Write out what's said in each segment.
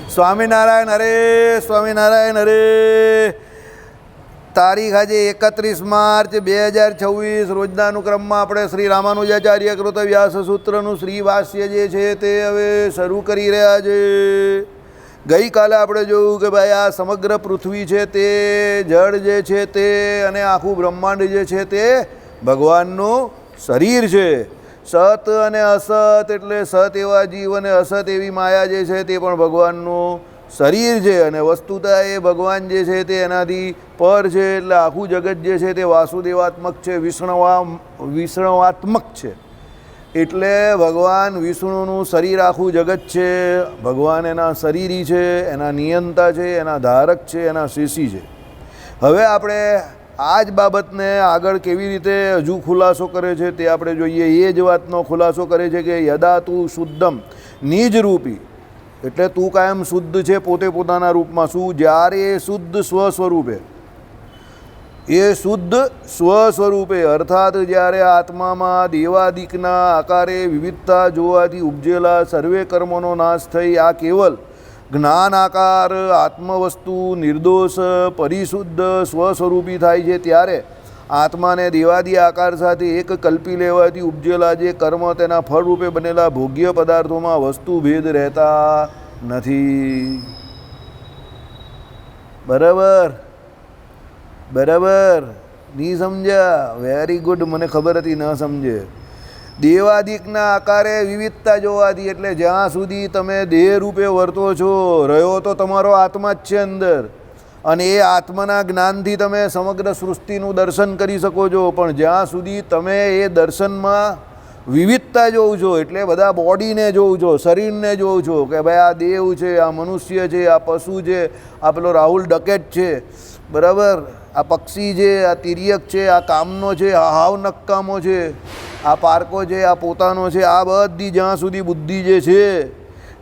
સ્વામિનારાયણ હરે, સ્વામિનારાયણ હરે. તારીખ આજે 31 માર્ચ 2026 રોજના અનુક્રમમાં આપણે શ્રી રામાનુજાચાર્ય કૃત વ્યાસ સૂત્રનું શ્રી ભાષ્ય જે છે તે હવે શરૂ કરી રહ્યા છે. ગઈકાલે આપણે જોયું કે ભાઈ આ સમગ્ર પૃથ્વી છે તે જળ જે છે તે અને આખું બ્રહ્માંડ જે છે તે ભગવાનનું શરીર છે. સત અને અસત એટલે સત એવા જીવ અને અસત એવી માયા જે છે તે પણ ભગવાનનું શરીર છે. અને વસ્તુતા એ ભગવાન જે છે તે એનાથી પર છે એટલે આખું જગત જે છે તે વાસુદેવાત્મક છે, વિષ્ણવાત્મક છે. એટલે ભગવાન વિષ્ણુનું શરીર આખું જગત છે. ભગવાન એના શરીરી છે, એના નિયંતા છે, એના ધારક છે, એના શેષી છે. હવે આપણે આ જ બાબતને આગળ કેવી રીતે હજુ ખુલાસો કરે છે તે આપણે જોઈએ. એ જ વાતનો ખુલાસો કરે છે કે યદા તું શુદ્ધમ નિજ રૂપી એટલે તું કાયમ શુદ્ધ છે પોતે પોતાના રૂપમાં. શું? જ્યારે એ શુદ્ધ સ્વસ્વરૂપે, એ શુદ્ધ સ્વસ્વરૂપે અર્થાત જ્યારે આત્મામાં દેવાદિકના આકારે વિવિધતા જોવાથી ઉપજેલા સર્વે કર્મોનો નાશ થઈ આ કેવલ જ્ઞાન આકાર આત્મવસ્તુ નિર્દોષ પરિશુદ્ધ સ્વસ્વરૂપી થાય છે, ત્યારે આત્માને દેવાદી આકાર સાથે એક કલ્પી લેવાથી ઉપજેલા જે કર્મ તેના ફળરૂપે બનેલા ભોગ્ય પદાર્થોમાં વસ્તુ ભેદ રહેતા નથી. બરાબર બરાબર નહીં સમજ્યા? Very good. મને ખબર હતી ન સમજે. દેવાદિકના આકારે વિવિધતા જોવાથી એટલે જ્યાં સુધી તમે દેહ રૂપે વર્તો છો, રહ્યો તો તમારો આત્મા જ છે અંદર, અને એ આત્માના જ્ઞાનથી તમે સમગ્ર સૃષ્ટિનું દર્શન કરી શકો છો. પણ જ્યાં સુધી તમે એ દર્શનમાં વિવિધતા જોવો છો એટલે બધા બોડીને જોવો છો, શરીરને જોવો છો કે ભાઈ આ દેવ છે, આ મનુષ્ય છે, આ પશુ છે, આ પેલો રાહુલ ડકેટ છે, બરાબર, આ પક્ષી છે, આ તિર્યક છે, આ કામનો છે, આ હાવ નક્કામો છે, આ પારકો છે, આ પોતાનો છે, આ બધી જ્યાં સુધી બુદ્ધિ જે છે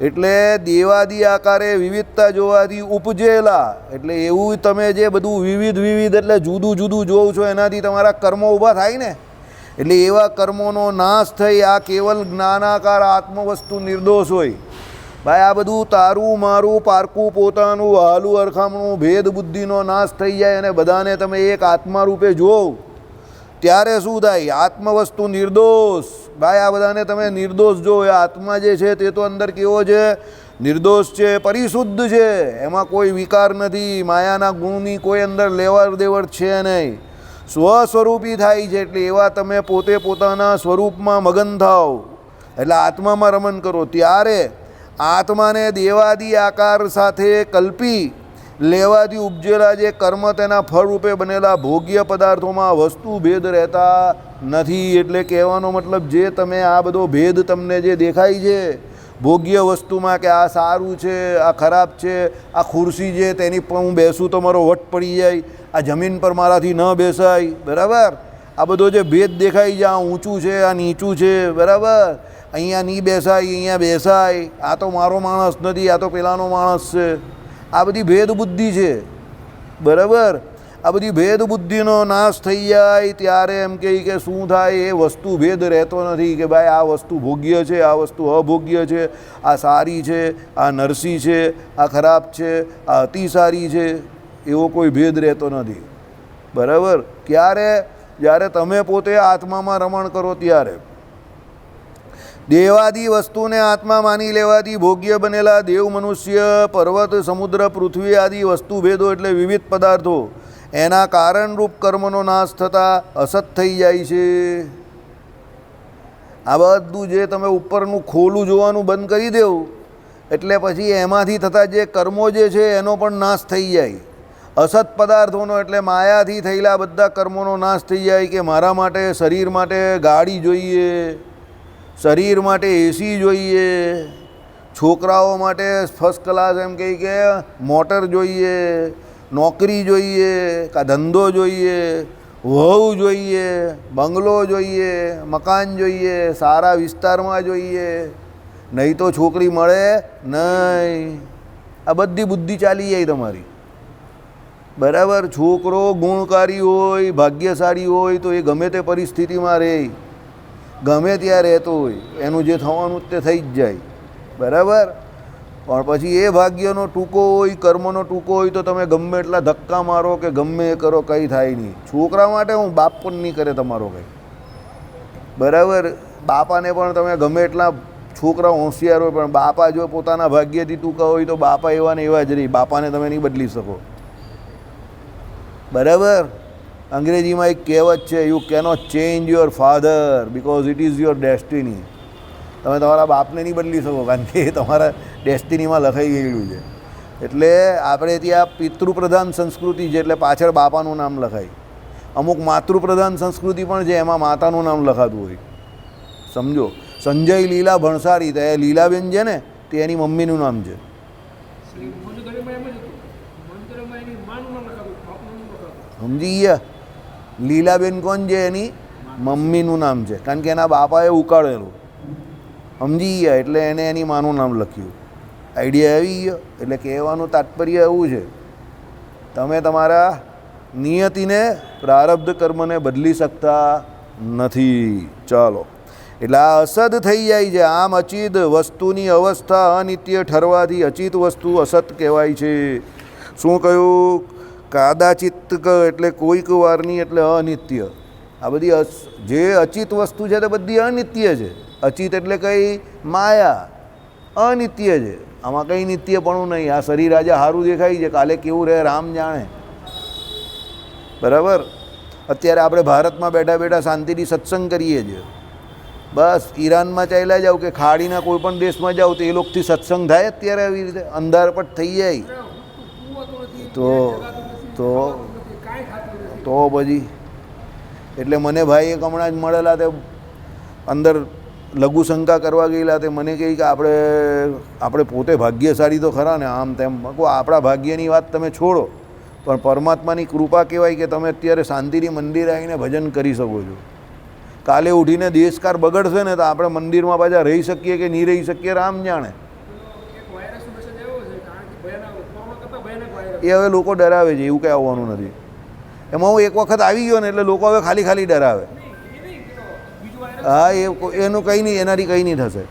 એટલે દેવાદી આકારે વિવિધતા જોવાથી ઉપજેલા એટલે એવું તમે જે બધું વિવિધ એટલે જુદું જુદું જોવો છો એનાથી તમારા કર્મો ઊભા થાય ને. એટલે એવા કર્મોનો નાશ થઈ આ કેવલ જ્ઞાનાકાર આત્મવસ્તુ નિર્દોષ હોય. ભાઈ આ બધું તારું મારું પારકું પોતાનું હાલું અરખામણું ભેદ બુદ્ધિનો નાશ થઈ જાય અને બધાને તમે એક આત્મા રૂપે જોવો ત્યારે શું થાય? આત્મવસ્તુ નિર્દોષ. ભાઈ આ બધાને તમે નિર્દોષ જો. એ આત્મા જે છે તે તો અંદર કેવો છે? નિર્દોષ છે, પરિશુદ્ધ છે, એમાં કોઈ વિકાર નથી, માયાના ગુણની કોઈ અંદર લેવડ દેવડ છે નહીં, સ્વસ્વરૂપી થાય છે. એટલે એવા તમે પોતે પોતાના સ્વરૂપમાં મગન થાઓ એટલે આત્મામાં રમણ કરો. ત્યારે આત્માને દેવાદી આકાર સાથે કલ્પી લેવાથી ઉપજેલા જે કર્મ તેના ફળરૂપે બનેલા ભોગ્ય પદાર્થોમાં વસ્તુ ભેદ રહેતા નથી. એટલે કહેવાનો મતલબ જે તમે આ બધો ભેદ તમને જે દેખાય છે ભોગ્ય વસ્તુમાં કે આ સારું છે, આ ખરાબ છે, આ ખુરશી છે તેની પર હું બેસું તો મારો વટ પડી જાય, આ જમીન પર મારાથી ન બેસાય, બરાબર, આ બધો જે ભેદ દેખાય છે, આ ઊંચું છે, આ નીચું છે, બરાબર, અહીંયા નહીં બેસાય, અહીંયા બેસાય, આ તો મારો માણસ નથી, આ તો પેલાનો માણસ છે, આ બધી ભેદ બુદ્ધિ છે, બરાબર. આ બધી ભેદ બુદ્ધિનો નાશ થઈ જાય ત્યારે એમ કહે કે શું થાય? એ વસ્તુ ભેદ રહેતો નથી કે ભાઈ આ વસ્તુ ભોગ્ય છે, આ વસ્તુ અભોગ્ય છે, આ સારી છે, આ નરસી છે, આ ખરાબ છે, આ અતિ સારી છે, એવો કોઈ ભેદ રહેતો નથી, બરાબર. ક્યારે? જ્યારે તમે પોતે આત્મામાં રમણ કરો ત્યારે. દેવાદી વસ્તુને આત્મા માની લેવાથી ભોગ્ય બનેલા દેવ, મનુષ્ય, પર્વત, સમુદ્ર, પૃથ્વી આદિ વસ્તુ ભેદો એટલે વિવિધ પદાર્થો એના કારણરૂપ કર્મનો નાશ થતાં અસત થઈ જાય છે. આ બધું જે તમે ઉપરનું ખોલું જોવાનું બંધ કરી દેવું એટલે પછી એમાંથી થતા જે કર્મો જે છે એનો પણ નાશ થઈ જાય. અસત પદાર્થોનો એટલે માયાથી થયેલા બધા કર્મોનો નાશ થઈ જાય કે મારા માટે, શરીર માટે ગાડી જોઈએ, શરીર માટે એસી જોઈએ, છોકરાઓ માટે ફર્સ્ટ ક્લાસ એમ કહી કે મોટર જોઈએ, નોકરી જોઈએ, કા ધંધો જોઈએ, વહુ જોઈએ, બંગલો જોઈએ, મકાન જોઈએ, સારા વિસ્તારમાં જોઈએ, નહીં તો છોકરી મળે નહીં. આ બધી બુદ્ધિ ચાલી જાય તમારી, બરાબર. છોકરો ગુણકારી હોય, ભાગ્યશાળી હોય તો એ ગમે તે પરિસ્થિતિમાં રહે, ગમે ત્યાં રહેતો હોય, એનું જે થવાનું તે થઈ જ જાય, બરાબર. પણ પછી એ ભાગ્યનો ટૂંકો હોય, કર્મનો ટૂંકો હોય તો તમે ગમે એટલા ધક્કા મારો કે ગમે એ કરો, કંઈ થાય નહીં. છોકરા માટે હું બાપ પણ નહીં કરે તમારો કંઈ, બરાબર. બાપાને પણ તમે ગમે એટલા છોકરા હોશિયાર હોય, પણ બાપા જો પોતાના ભાગ્યથી ટૂંકા હોય તો બાપા એવા ને એવા જ રહી. બાપાને તમે નહીં બદલી શકો, બરાબર. અંગ્રેજીમાં એક કહેવત છે, you cannot change your father because it is your destiny. તમે તમારા બાપને નહીં બદલી શકો, કારણ કે એ તમારા ડેસ્ટિનીમાં લખાઈ ગયેલું છે. એટલે આપણે ત્યાં પિતૃપ્રધાન સંસ્કૃતિ છે, એટલે પાછળ બાપાનું નામ લખાય. અમુક માતૃપ્રધાન સંસ્કૃતિ પણ છે, એમાં માતાનું નામ લખાતું હોય, સમજો. સંજય લીલા ભણસારી, તો એ લીલાબેન છે ને, તે એની મમ્મીનું નામ છે. સમજી ગયા? લીલાબેન કોણ છે? એની મમ્મીનું નામ છે, કારણ કે એના બાપાએ ઉકાળેલું. સમજી ગયા? એટલે એને એની માનું નામ લખ્યું. આઈડિયા આવી ગયો? એટલે કહેવાનું તાત્પર્ય એવું છે, તમે તમારા નિયતિને, પ્રારબ્ધ કર્મને બદલી શકતા નથી. ચાલો, એટલે આ અસત થઈ જાય છે. આમ અચિત વસ્તુની અવસ્થા અનિત્ય ઠરવાથી અચિત વસ્તુ અસત કહેવાય છે. શું કહ્યું? કાદાચિત એટલે કોઈક વારની, એટલે અનિત્ય. આ બધી જે અચિત વસ્તુ છે તે બધી અનિત્ય છે. અચિત એટલે કંઈ માયા, અનિત્ય છે. આમાં કંઈ નિત્યપણું નહીં. આ શરીર આજે સારું દેખાય છે, કાલે કેવું રહે રામ જાણે, બરાબર. અત્યારે આપણે ભારતમાં બેઠા બેઠા શાંતિથી સત્સંગ કરીએ છીએ. બસ ઈરાનમાં ચાલ્યા જાઓ કે ખાડીના કોઈ પણ દેશમાં જાઓ તો એ લોકોથી સત્સંગ થાય અત્યારે આવી રીતે અંધારપટ થઈ જાય. તો પછી એટલે મને ભાઈ એક હમણાં જ મળેલા, તે અંદર લઘુશંકા કરવા ગયેલા. તે મને કહે કે આપણે પોતે ભાગ્યશાળી તો ખરા ને, આમ તેમ. આપણા ભાગ્યની વાત તમે છોડો, પણ પરમાત્માની કૃપા કહેવાય કે તમે અત્યારે શાંતિથી મંદિર આવીને ભજન કરી શકો છો. કાલે ઉઠીને દેશકાર બગડશે ને તો આપણે મંદિરમાં પાછા રહી શકીએ કે નહીં રહી શકીએ રામ જાણે. એ હવે લોકો ડરાવે છે, એવું કંઈ આવવાનું નથી. એમાં હું એક વખત આવી ગયો ને એટલે લોકો હવે ખાલી ખાલી ડરાવે. હા, એનું કંઈ નહીં, એનાથી કંઈ નહીં થશે.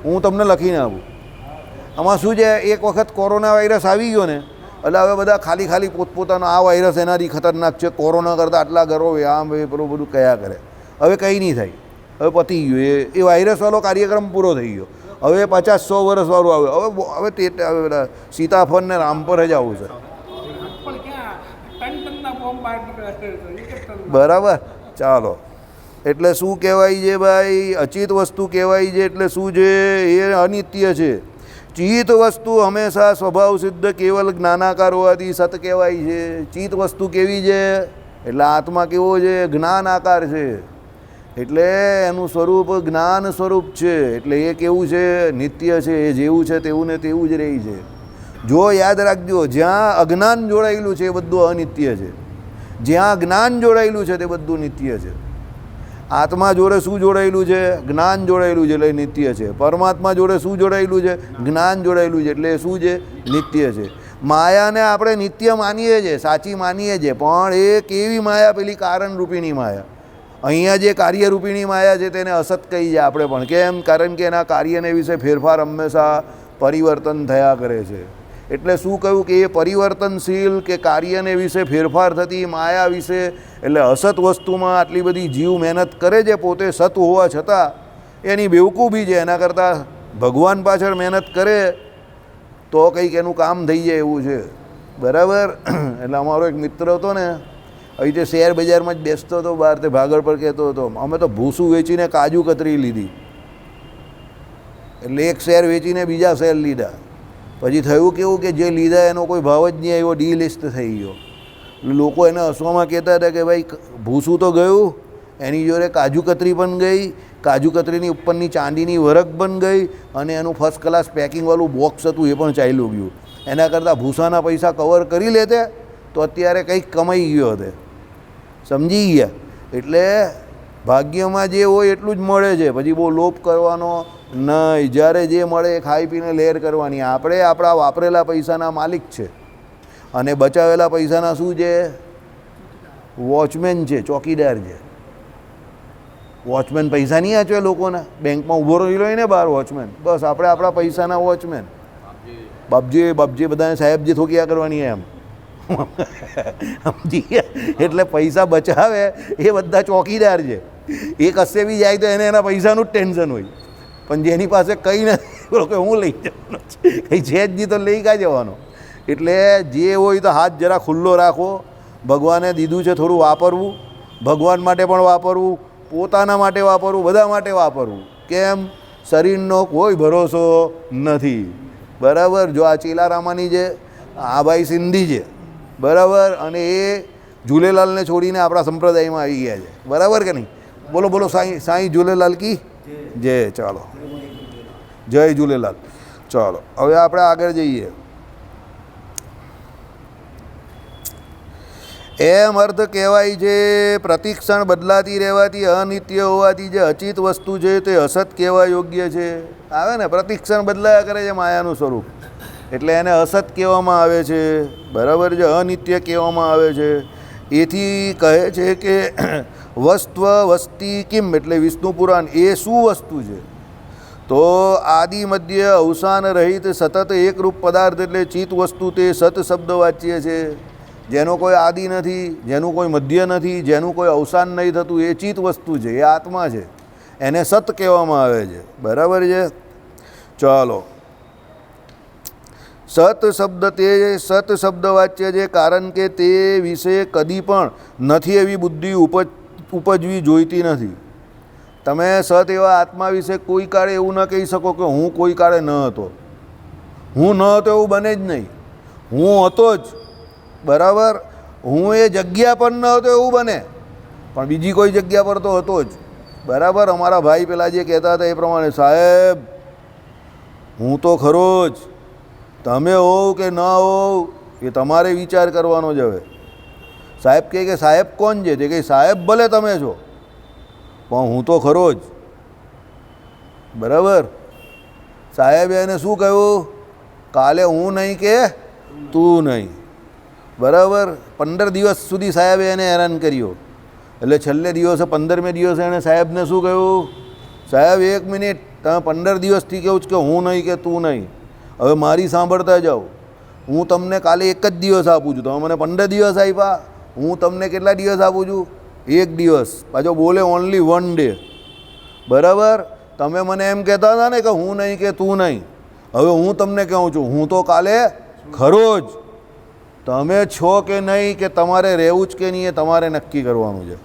હું તમને લખીને આપું. આમાં શું છે, એક વખત કોરોના વાયરસ આવી ગયો ને એટલે હવે બધા ખાલી ખાલી પોતપોતાનો આ વાયરસ એનાથી ખતરનાક છે, કોરોના કરતાં આટલા કરો, આમ પેલું બધું કયા કરે. હવે કંઈ નહીં થાય, હવે પતી ગયું. એ વાયરસવાળો કાર્યક્રમ પૂરો થઈ ગયો. હવે 50-100 વર્ષવાળું આવ્યું. હવે તે સીતાફળ ને રામપર જ આવું છે, બરાબર. ચાલો, એટલે શું કહેવાય છે ભાઈ? અચિત વસ્તુ કહેવાય છે. એટલે શું છે? એ અનિત્ય છે. ચિત વસ્તુ હંમેશા સ્વભાવ સિદ્ધ કેવલ જ્ઞાનાકાર હોવાથી સત કહેવાય છે. ચિત વસ્તુ કેવી છે? એટલે આત્મા કેવો છે? જ્ઞાન આકાર છે. એટલે એનું સ્વરૂપ જ્ઞાન સ્વરૂપ છે. એટલે એ કેવું છે? નિત્ય છે. એ જેવું છે તેવું ને તેવું જ રહી છે. જો યાદ રાખજો, જ્યાં અજ્ઞાન જોડાયેલું છે એ બધું અનિત્ય છે, જ્યાં જ્ઞાન જોડાયેલું છે તે બધું નિત્ય છે. આત્મા જોડે શું જોડાયેલું છે? જ્ઞાન જોડાયેલું છે, એટલે નિત્ય છે. પરમાત્મા જોડે શું જોડાયેલું છે? જ્ઞાન જોડાયેલું છે, એટલે શું છે? નિત્ય છે. માયાને આપણે નિત્ય માનીએ છીએ, સાચી માનીએ છીએ, પણ એ કેવી માયા? પેલી કારણરૂપીની માયા. અહીંયા જે કાર્યરૂપીની માયા છે તેને અસત કહી છે આપણે પણ. કેમ? કારણ કે એના કાર્યને વિશે ફેરફાર હંમેશા પરિવર્તન થયા કરે છે. એટલે શું કહ્યું કે એ પરિવર્તનશીલ કે કાર્યને વિશે ફેરફાર થતી માયા વિશે, એટલે અસત વસ્તુમાં આટલી બધી જીવ મહેનત કરે છે પોતે સત હોવા છતાં, એની બેવકૂફી છે. એના કરતાં ભગવાન પાછળ મહેનત કરે તો કંઈક એનું કામ થઈ જાય એવું છે, બરાબર. એટલે અમારો એક મિત્ર હતો ને, અહીં તે શેર બજારમાં જ બેસતો હતો બહાર, તે ભાગળ પર કહેતો હતો અમે તો ભૂસું વેચીને કાજુ કતરી લીધી. એટલે એક શેર વેચીને બીજા શેર લીધા. પછી થયું કેવું કે જે લીધા એનો કોઈ ભાવ જ નહીં આવ્યો, ડીલિસ્ટ થઈ ગયો. એટલે લોકો એને હસવામાં કહેતા હતા કે ભાઈ ભૂસું તો ગયું, એની જોડે કાજુ કતરી પણ ગઈ, કાજુ કતરીની ઉપરની ચાંદીની વરખ પણ ગઈ, અને એનું ફર્સ્ટ ક્લાસ પેકિંગવાળું બોક્સ હતું એ પણ ચાલ્યું ગયું. એના કરતાં ભૂસાના પૈસા કવર કરી લેતે તો અત્યારે કંઈક કમાઈ ગયો હતે. સમજી ગયા? એટલે ભાગ્યમાં જે હોય એટલું જ મળે છે, પછી બહુ લોભ કરવાનો નહીં. જ્યારે જે મળે એ ખાઈ પીને લહેર કરવાની. આપણે આપણા વાપરેલા પૈસાના માલિક છે, અને બચાવેલા પૈસાના શું છે? વોચમેન છે, ચોકીદાર છે. વોચમેન પૈસા નહીં આચવે લોકોના, બેંકમાં ઊભો રહેલો હોય ને બહાર વોચમેન, બસ આપણે આપણા પૈસાના વોચમેન. બાપજી બાપજી બધાને સાહેબજી થોકિયા કરવાની એમ સમજી ગયા? એટલે પૈસા બચાવે એ બધા ચોકીદાર છે. એ કશે બી જાય તો એને એના પૈસાનું જ ટેન્શન હોય. પણ જેની પાસે કંઈ નથી બોલો કે હું લઈ જવાનો છે, કંઈ છે જ નહીં તો લઈ કાં જવાનો? એટલે જે હોય તો હાથ જરા ખુલ્લો રાખો. ભગવાને દીધું છે થોડું વાપરવું, ભગવાન માટે પણ વાપરવું, પોતાના માટે વાપરવું, બધા માટે વાપરવું. કેમ? શરીરનો કોઈ ભરોસો નથી. બરાબર? જો આ ચેલારામાની જે આ ભાઈ સિંધી છે, બરાબર, અને એ ઝૂલેલાલને છોડીને આપણા સંપ્રદાયમાં આવી ગયા છે. બરાબર કે નહીં? બોલો બોલો સાંઈ સાંઈ ઝૂલેલાલ કી જય. ચાલો, જય ઝૂલેલાલ. ચાલો હવે આપણે આગળ જઈએ. એમ અર્થ કહેવાય છે પ્રતિક્ષણ બદલાતી રહેવાથી અનિત્ય હોવાથી જે અચિત વસ્તુ છે તે અસત કહેવા યોગ્ય છે. આવે ને, પ્રતિક્ષણ બદલાયા કરે છે માયાનું સ્વરૂપ, એટલે એને અસત કહેવામાં આવે છે. બરાબર છે? અનિત્ય કહેવામાં આવે છે. એથી કહે છે કે વસ્ત્વ વસ્તી કિમ, એટલે વિષ્ણુ પુરાણ. એ શું વસ્તુ છે? તો આદિ મધ્ય અવસાન રહિત સતત એકરૂપ પદાર્થ એટલે ચિત્ત વસ્તુ તે સત શબ્દ વાચ્ય છે. જેનો કોઈ આદિ નથી, જેનું કોઈ મધ્ય નથી, જેનું કોઈ અવસાન નહીં થતું, એ ચિત્ત વસ્તુ છે, એ આત્મા છે. એને સત કહેવામાં આવે છે. બરાબર છે? ચાલો, સત શબ્દ તે સત શબ્દ વાચ્ય છે, કારણ કે તે વિશે કદી પણ નથી એવી બુદ્ધિ ઉપજવી જોઈતી નથી. તમે સત એવા આત્મા વિશે કોઈ કાળે એવું ન કહી શકો કે હું કોઈ કાળે ન હતો. હું ન હતો એવું બને જ નહીં. હું હતો જ. બરાબર? હું એ જગ્યા પર ન હતો એવું બને, પણ બીજી કોઈ જગ્યા પર તો હતો જ. બરાબર? અમારા ભાઈ પેલા જે કહેતા હતા એ પ્રમાણે, સાહેબ હું તો ખરો જ, તમે હોવ કે ન હોવ એ તમારે વિચાર કરવાનો જ. હવે સાહેબ કહે કે સાહેબ કોણ છે? તે કહે સાહેબ ભલે તમે છો, પણ હું તો ખરો જ. બરાબર? સાહેબે એને શું કહ્યું? કાલે હું નહીં કે તું નહીં. બરાબર? 15 દિવસ સુધી સાહેબે એને હેરાન કર્યો. એટલે છેલ્લે દિવસે 15મે દિવસે એણે સાહેબને શું કહ્યું? સાહેબ 1 મિનિટ, તમે 15 દિવસથી કહું છું કે હું નહીં કે તું નહીં, હવે મારી સાંભળતા જાઓ. હું તમને કાલે 1 જ દિવસ આપું છું, તમે મને 15 દિવસ આપ્યા. હું તમને કેટલા દિવસ આપું છું? 1 દિવસ. પાછો બોલે ઓનલી 1 ડે. બરાબર? તમે મને એમ કહેતા હતા ને કે હું નહીં કે તું નહીં, હવે હું તમને કહું છું હું તો કાલે ખરો જ. તમે છો કે નહીં કે તમારે રહેવું જ કે નહીં એ તમારે નક્કી કરવાનું છે.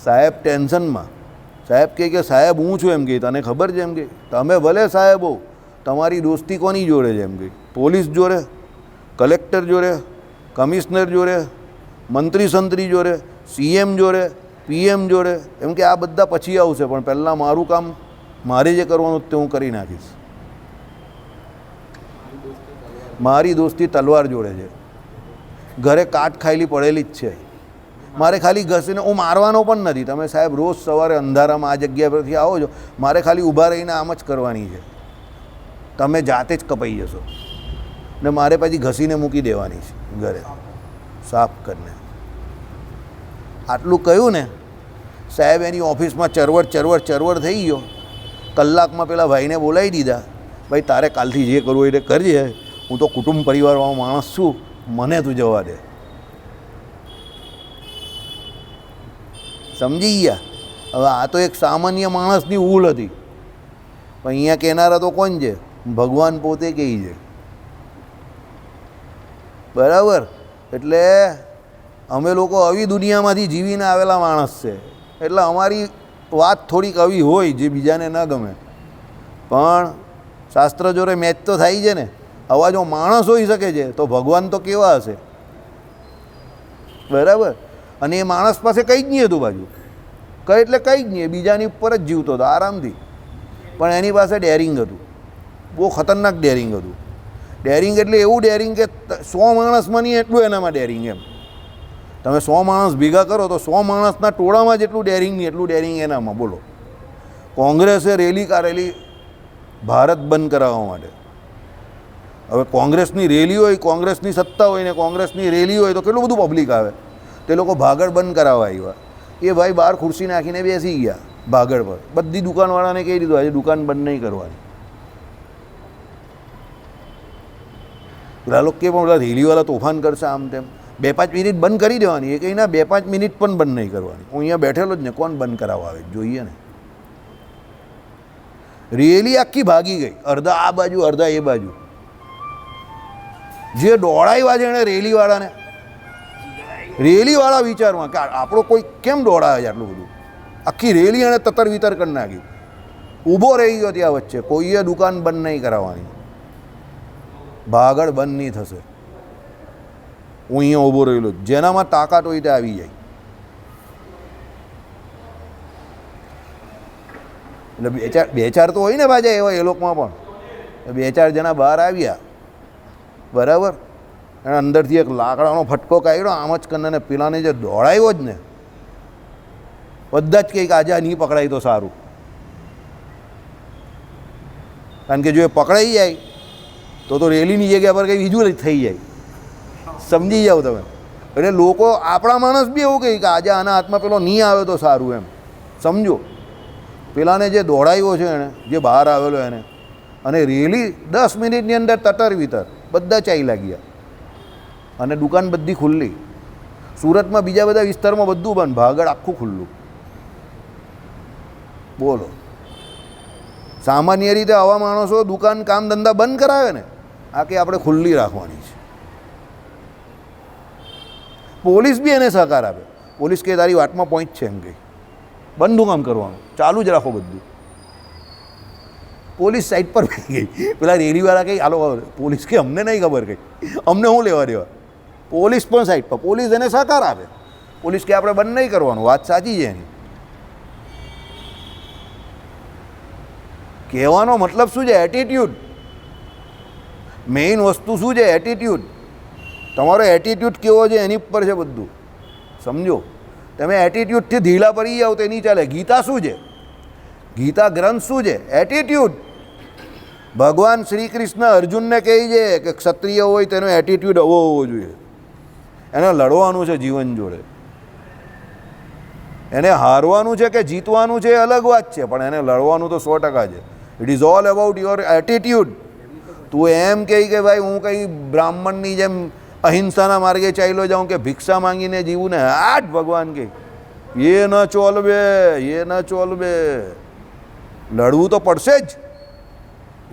સાહેબ ટેન્શનમાં. સાહેબ કહે કે સાહેબ હું છું. એમ કહે તને ખબર છે? એમ કહે તમે ભલે સાહેબ હો, તમારી દોસ્તી કોની જોડે છે? એમ કહે પોલીસ જોડે, કલેક્ટર જોડે, કમિશનર જોડે, મંત્રી સંત્રી જોડે, સીએમ જોડે, પીએમ જોડે. એમ કે આ બધા પછી આવશે, પણ પહેલાં મારું કામ મારે જે કરવાનું તે હું કરી નાખીશ. મારી દોસ્તી તલવાર જોડે છે. ઘરે કાટ ખાયેલી પડેલી જ છે. મારે ખાલી ઘસીને, હું મારવાનો પણ નથી. તમે સાહેબ રોજ સવારે અંધારામાં આ જગ્યા પરથી આવો છો, મારે ખાલી ઊભા રહીને આમ જ કરવાની છે. તમે જાતે જ કપાઈ જશો ને મારે પછી ઘસીને મૂકી દેવાની છે ઘરે સાફ કરીને. આટલું કહ્યું ને, સાહેબ એની ઓફિસમાં ચરવડ થઈ ગયો. કલાકમાં પેલા ભાઈને બોલાવી દીધા, ભાઈ તારે કાલથી જે કરવું હોય એ કરજે, હું તો કુટુંબ પરિવારવાળો માણસ છું, મને તું જવા દે. સમજી ગયા? હવે આ તો એક સામાન્ય માણસની ભૂલ હતી, પણ અહીંયા કહેનારા તો કોણ છે? ભગવાન પોતે કહે છે. બરાબર? એટલે અમે લોકો આવી દુનિયામાંથી જીવીને આવેલા માણસ છે, એટલે અમારી વાત થોડીક આવી હોય જે બીજાને ન ગમે, પણ શાસ્ત્ર જોડે મેચ તો થાય છે ને. આવા જો માણસ હોઈ શકે છે તો ભગવાન તો કેવા હશે? બરાબર? અને એ માણસ પાસે કંઈ જ નહીં હતું બાજુ, કંઈ એટલે કંઈ જ નહીં, બીજાની ઉપર જ જીવતો હતો આરામથી. પણ એની પાસે ડેરિંગ હતું, બહુ ખતરનાક ડેરિંગ હતું. ડેરિંગ એટલે એવું ડેરિંગ કે 100 માણસમાં નહીં એટલું એનામાં ડેરિંગ. એમ તમે 100 માણસ ભેગા કરો તો 100 માણસના ટોળામાં જેટલું ડેરિંગ નહીં એટલું ડેરિંગ એનામાં. બોલો, કોંગ્રેસે રેલી કાઢેલી ભારત બંધ કરાવવા માટે. હવે કોંગ્રેસની રેલી હોય, કોંગ્રેસની સત્તા હોય ને કોંગ્રેસની રેલી હોય તો કેટલું બધું પબ્લિક આવે. તે લોકો ભાગળ બંધ કરાવવા આવ્યા. એ ભાઈ બહાર ખુરશી નાખીને બેસી ગયા. ભાગળ પર બધી દુકાનવાળાને કહી દીધું આજે દુકાન બંધ નહીં કરવાની. પેલા લોકો કે પણ પેલા રેલીવાળા તોફાન કરશે આમ તેમ, 2-5 મિનિટ બંધ કરી દેવાની. એ કંઈ ના 2-5 મિનિટ પણ બંધ નહીં કરવાની. હું અહીંયા બેઠેલો જ ને, કોણ બંધ કરાવવા આવે જોઈએ ને. રેલી આખી ભાગી ગઈ, અડધા આ બાજુ અડધા એ બાજુ. જે દોડાવ્યા છે એણે રેલીવાળાને, રેલીવાળા વિચારમાં કે આપણો કોઈ કેમ દોડાવે છે આટલું બધું. આખી રેલી એણે તતર વિતર કરી નાખી. ઊભો રહી ગયો ત્યાં વચ્ચે, કોઈએ દુકાન બંધ નહીં કરાવવાની, ભાગળ બંધ નહીં થશે. હું અહીંયા ઊભો રહેલો, જેનામાં તાકાત હોય તે આવી જાય. એટલે બે ચાર તો હોય ને પાછા એવા એ લોકોમાં પણ 2-4 જણા બહાર આવ્યા, બરાબર. અને અંદરથી એક લાકડાનો ફટકો કાઢ્યો આમ જ કરીને પેલાને જે દોડાવ્યો જ ને, બધા જ કંઈક આજે નહીં પકડાય તો સારું. કારણ કે જો એ પકડાઈ જાય તો રેલીની જગ્યા પર કંઈ બીજું થઈ જાય. સમજી જાઓ તમે. એટલે લોકો, આપણા માણસ બી એવું કહે કે આજે આના હાથમાં પેલો નહીં આવે તો સારું એમ. સમજો, પેલાને જે દોડાવ્યો છે એણે, જે બહાર આવેલો એને, અને રેલી 10 મિનિટની અંદર તતર વિતર બધા ચાલ્યા ગયા અને દુકાન બધી ખુલ્લી. સુરતમાં બીજા બધા વિસ્તારમાં બધું બંધ, ભાગળ આખું ખુલ્લું. બોલો, સામાન્ય રીતે આવા માણસો દુકાન કામ ધંધા બંધ કરાવે ને, આ કે આપણે ખુલ્લી રાખવાની છે. પોલીસ બી એને સહકાર આપે. પોલીસ કે તારી વાતમાં પોઈન્ટ છે એમ કે, બંધ કામ કરવાનું, ચાલુ જ રાખો બધું. પોલીસ સાઈડ પર થઈ ગઈ. પેલા રેલીવાળા કંઈ હાલો, પોલીસ કે અમને નહીં ખબર કંઈ, અમને શું લેવા દેવા. પોલીસ પણ સાઈડ પર, પોલીસ એને સહકાર આપે. પોલીસ કે આપણે બંધ નહીં કરવાનું, વાત સાચી છે એની. કહેવાનો મતલબ શું છે? એટીટ્યૂડ. મેઇન વસ્તુ શું છે? એટીટ્યૂડ. તમારો એટીટ્યૂડ કેવો છે એની ઉપર છે બધું. સમજો, તમે એટીટ્યૂડથી ઢીલા પડી જાઓ તો નહીં ચાલે. ગીતા શું છે? ગીતા ગ્રંથ શું છે? એટીટ્યૂડ. ભગવાન શ્રી કૃષ્ણ અર્જુનને કહે છે કે ક્ષત્રિય હોય તેનો એટીટ્યૂડ આવો હોવો જોઈએ. એને લડવાનું છે જીવન જોડે, એને હારવાનું છે કે જીતવાનું છે એ અલગ વાત છે, પણ એને લડવાનું તો 100% છે. It is all about your attitude. તું એમ કહે કે ભાઈ હું કંઈ બ્રાહ્મણની જેમ અહિંસાના માર્ગે ચાલ્યો જાઉં કે ભિક્ષા માંગીને જીવું ને, આ જ ભગવાન કહે એ ન ચોલવે, એ ન ચોલવે. લડવું તો પડશે જ.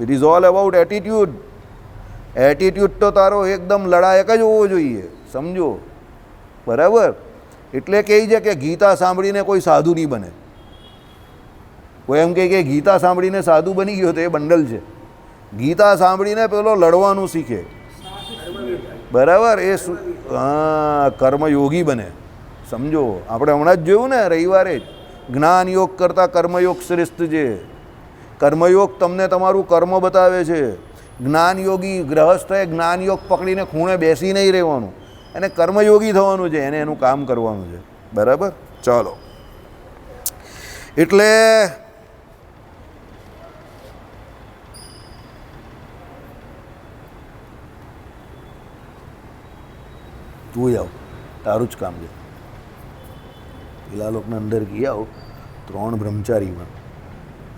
It is all about attitude. Attitude તો તારો એકદમ લડાયક જ હોવો જોઈએ. સમજો, બરાબર. એટલે કહે છે કે ગીતા સાંભળીને કોઈ સાધુ નહીં બને. કોઈ એમ કહે કે ગીતા સાંભળીને સાધુ બની ગયો તો એ બંડલ છે. ગીતા સાંભળીને પેલો લડવાનું શીખે, બરાબર. એ હા, કર્મયોગી બને. સમજો, આપણે હમણાં જ જોયું ને રવિવારે જ, જ્ઞાન યોગ કરતાં કર્મયોગ શ્રેષ્ઠ છે. કર્મયોગ તમને તમારું કર્મ બતાવે છે. જ્ઞાનયોગી ગ્રહસ્થએ જ્ઞાનયોગ પકડીને ખૂણે બેસી નહીં રહેવાનું, એને કર્મયોગી થવાનું છે, એને એનું કામ કરવાનું છે. બરાબર. ચાલો, એટલે તું જાઓ, તારું જ કામ છે. પેલા લોકોને અંદર ગયા આવો, 3 બ્રહ્મચારીમાં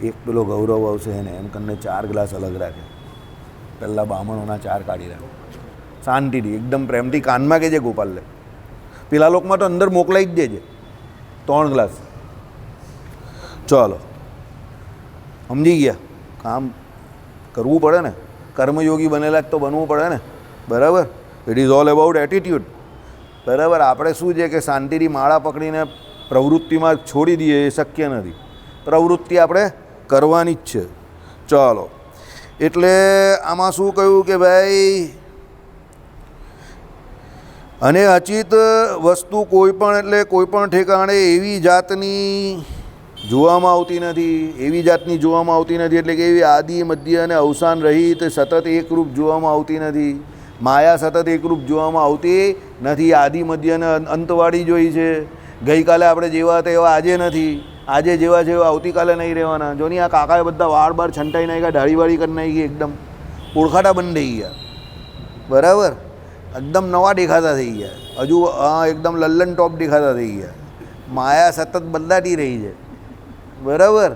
એક પેલો ગૌરવ આવશે એને એમ કરીને 4 ગ્લાસ અલગ રાખે. પહેલાં બામણોના 4 કાઢી રાખે શાંતિથી, એકદમ પ્રેમથી. કાનમાં કહેજે ગોપાલ લે. પેલા લોકોમાં તો અંદર મોકલાઈ જ દેજે 3 ગ્લાસ. ચાલો, સમજી ગયા? કામ કરવું પડે ને, કર્મયોગી બનેલા જ તો બનવું પડે ને. બરાબર. It is all about attitude. બરાબર. આપણે શું છે કે શાંતિથી માળા પકડીને પ્રવૃત્તિમાં છોડી દઈએ એ શક્ય નથી. પ્રવૃત્તિ આપણે કરવાની જ છે. ચાલો, એટલે આમાં શું કહ્યું કે ભાઈ, અને અચિત વસ્તુ કોઈ પણ એટલે કોઈ પણ ઠેકાણે એવી જાતની જોવામાં આવતી નથી. એવી જાતની જોવામાં આવતી નથી એટલે કે એવી આદિ મધ્ય અને અવસાન રહિત સતત એકરૂપ જોવામાં આવતી નથી. માયા સતત એકરૂપ જોવામાં આવતી નથી. આદિ મધ્ય અને અંતવાળી જોઈ છે. ગઈકાલે આપણે જેવા હતા એવા આજે નથી. આજે જેવા છે એવા આવતીકાલે નહીં રહેવાના. જોની આ કાકાએ બધા વાળ બાર છંટાઈ નાખ્યા, ડાળીવાળી કરી નાખી, એકદમ ઓળખાટા બંધ થઈ ગયા. બરાબર. એકદમ નવા દેખાતા થઈ ગયા. હજુ હા, એકદમ લલ્લન ટોપ દેખાતા થઈ ગયા. માયા સતત બદલાતી રહી છે. બરાબર.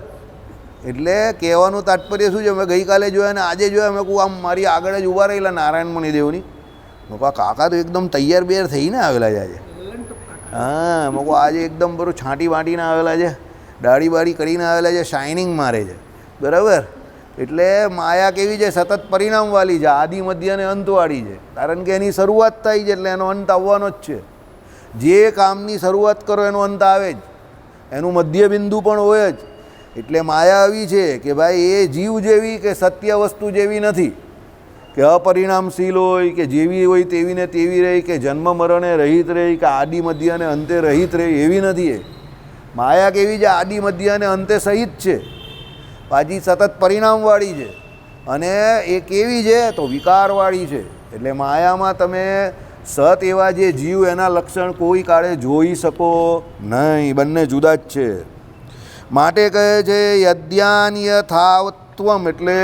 એટલે કહેવાનું તાત્પર્ય શું છે, મેં ગઈકાલે જોયા ને આજે જોયા, મેં કહું આમ મારી આગળ જ ઊભા રહેલા નારાયણ મણિદેવની, મેં કહું કાકા તો એકદમ તૈયાર બેર થઈને આવેલા છે આજે. હા, મેં કહું આજે એકદમ બરું છાંટી વાંટીને આવેલા છે, દાઢી બાળી કરીને આવેલા છે, શાઇનિંગ મારે છે. બરાબર. એટલે માયા કેવી છે, સતત પરિણામવાળી છે, આદિ મધ્ય અને અંતવાળી છે. કારણ કે એની શરૂઆત થાય છે એટલે એનો અંત આવવાનો જ છે. જે કામની શરૂઆત કરો એનો અંત આવે જ, એનું મધ્ય બિંદુ પણ હોય જ. એટલે માયા આવી છે કે ભાઈ એ જીવ જેવી કે સત્ય વસ્તુ જેવી નથી કે અપરિણામશીલ હોય કે જેવી હોય તેવી ને તેવી રહી કે જન્મ મરણે રહિત રહી કે આદિ મધ્ય અને અંતે રહિત રહી, એવી નથી. એ માયા કેવી છે, આદિ મધ્ય અને અંતે સહિત છે, પાછી સતત પરિણામવાળી છે. અને એ કેવી છે તો વિકારવાળી છે. એટલે માયામાં તમે સત એવા જે જીવ એના લક્ષણ કોઈ કાળે જોઈ શકો નહીં, બંને જુદા જ છે. માટે કહે છે યદ્યાન્યથાવત્વમ, એટલે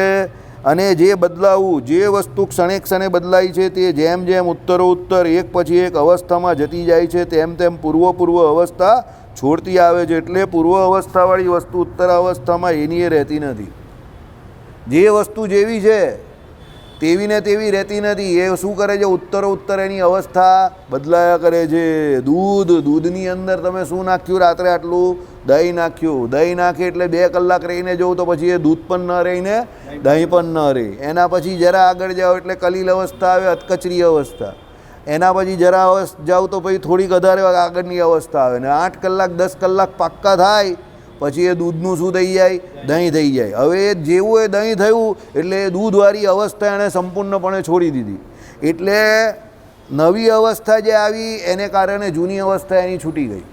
અને જે બદલાવું, જે વસ્તુ ક્ષણે ક્ષણે બદલાય છે તે જેમ જેમ ઉત્તરોત્તર એક પછી એક અવસ્થામાં જતી જાય છે તેમ તેમ પૂર્વ અવસ્થા છોડતી આવે છે. એટલે પૂર્વ અવસ્થાવાળી વસ્તુ ઉત્તર અવસ્થામાં એની એ રહેતી નથી. જે વસ્તુ જેવી છે તેવી ને તેવી રહેતી નથી. એ શું કરે છે, ઉત્તર એની અવસ્થા બદલાયા કરે છે. દૂધની અંદર તમે શું નાખ્યું, રાત્રે આટલું દહીં નાખ્યું, દહીં નાખી એટલે 2 કલાક રહીને જોઉં તો પછી એ દૂધ પણ ન રહીને દહીં પણ ન રહી. એના પછી જરા આગળ જાઓ એટલે કલીલ અવસ્થા આવે, અધકચરી અવસ્થા. એના પછી જરા જાઓ તો પછી થોડીક વધારે આગળની અવસ્થા આવે ને 8 કલાક 10 કલાક પાક્કા થાય પછી એ દૂધનું શું થઈ જાય, દહીં થઈ જાય. હવે જેવું એ દહીં થયું એટલે એ દૂધવાળી અવસ્થા એણે સંપૂર્ણપણે છોડી દીધી. એટલે નવી અવસ્થા જે આવી એને કારણે જૂની અવસ્થા એની છૂટી ગઈ.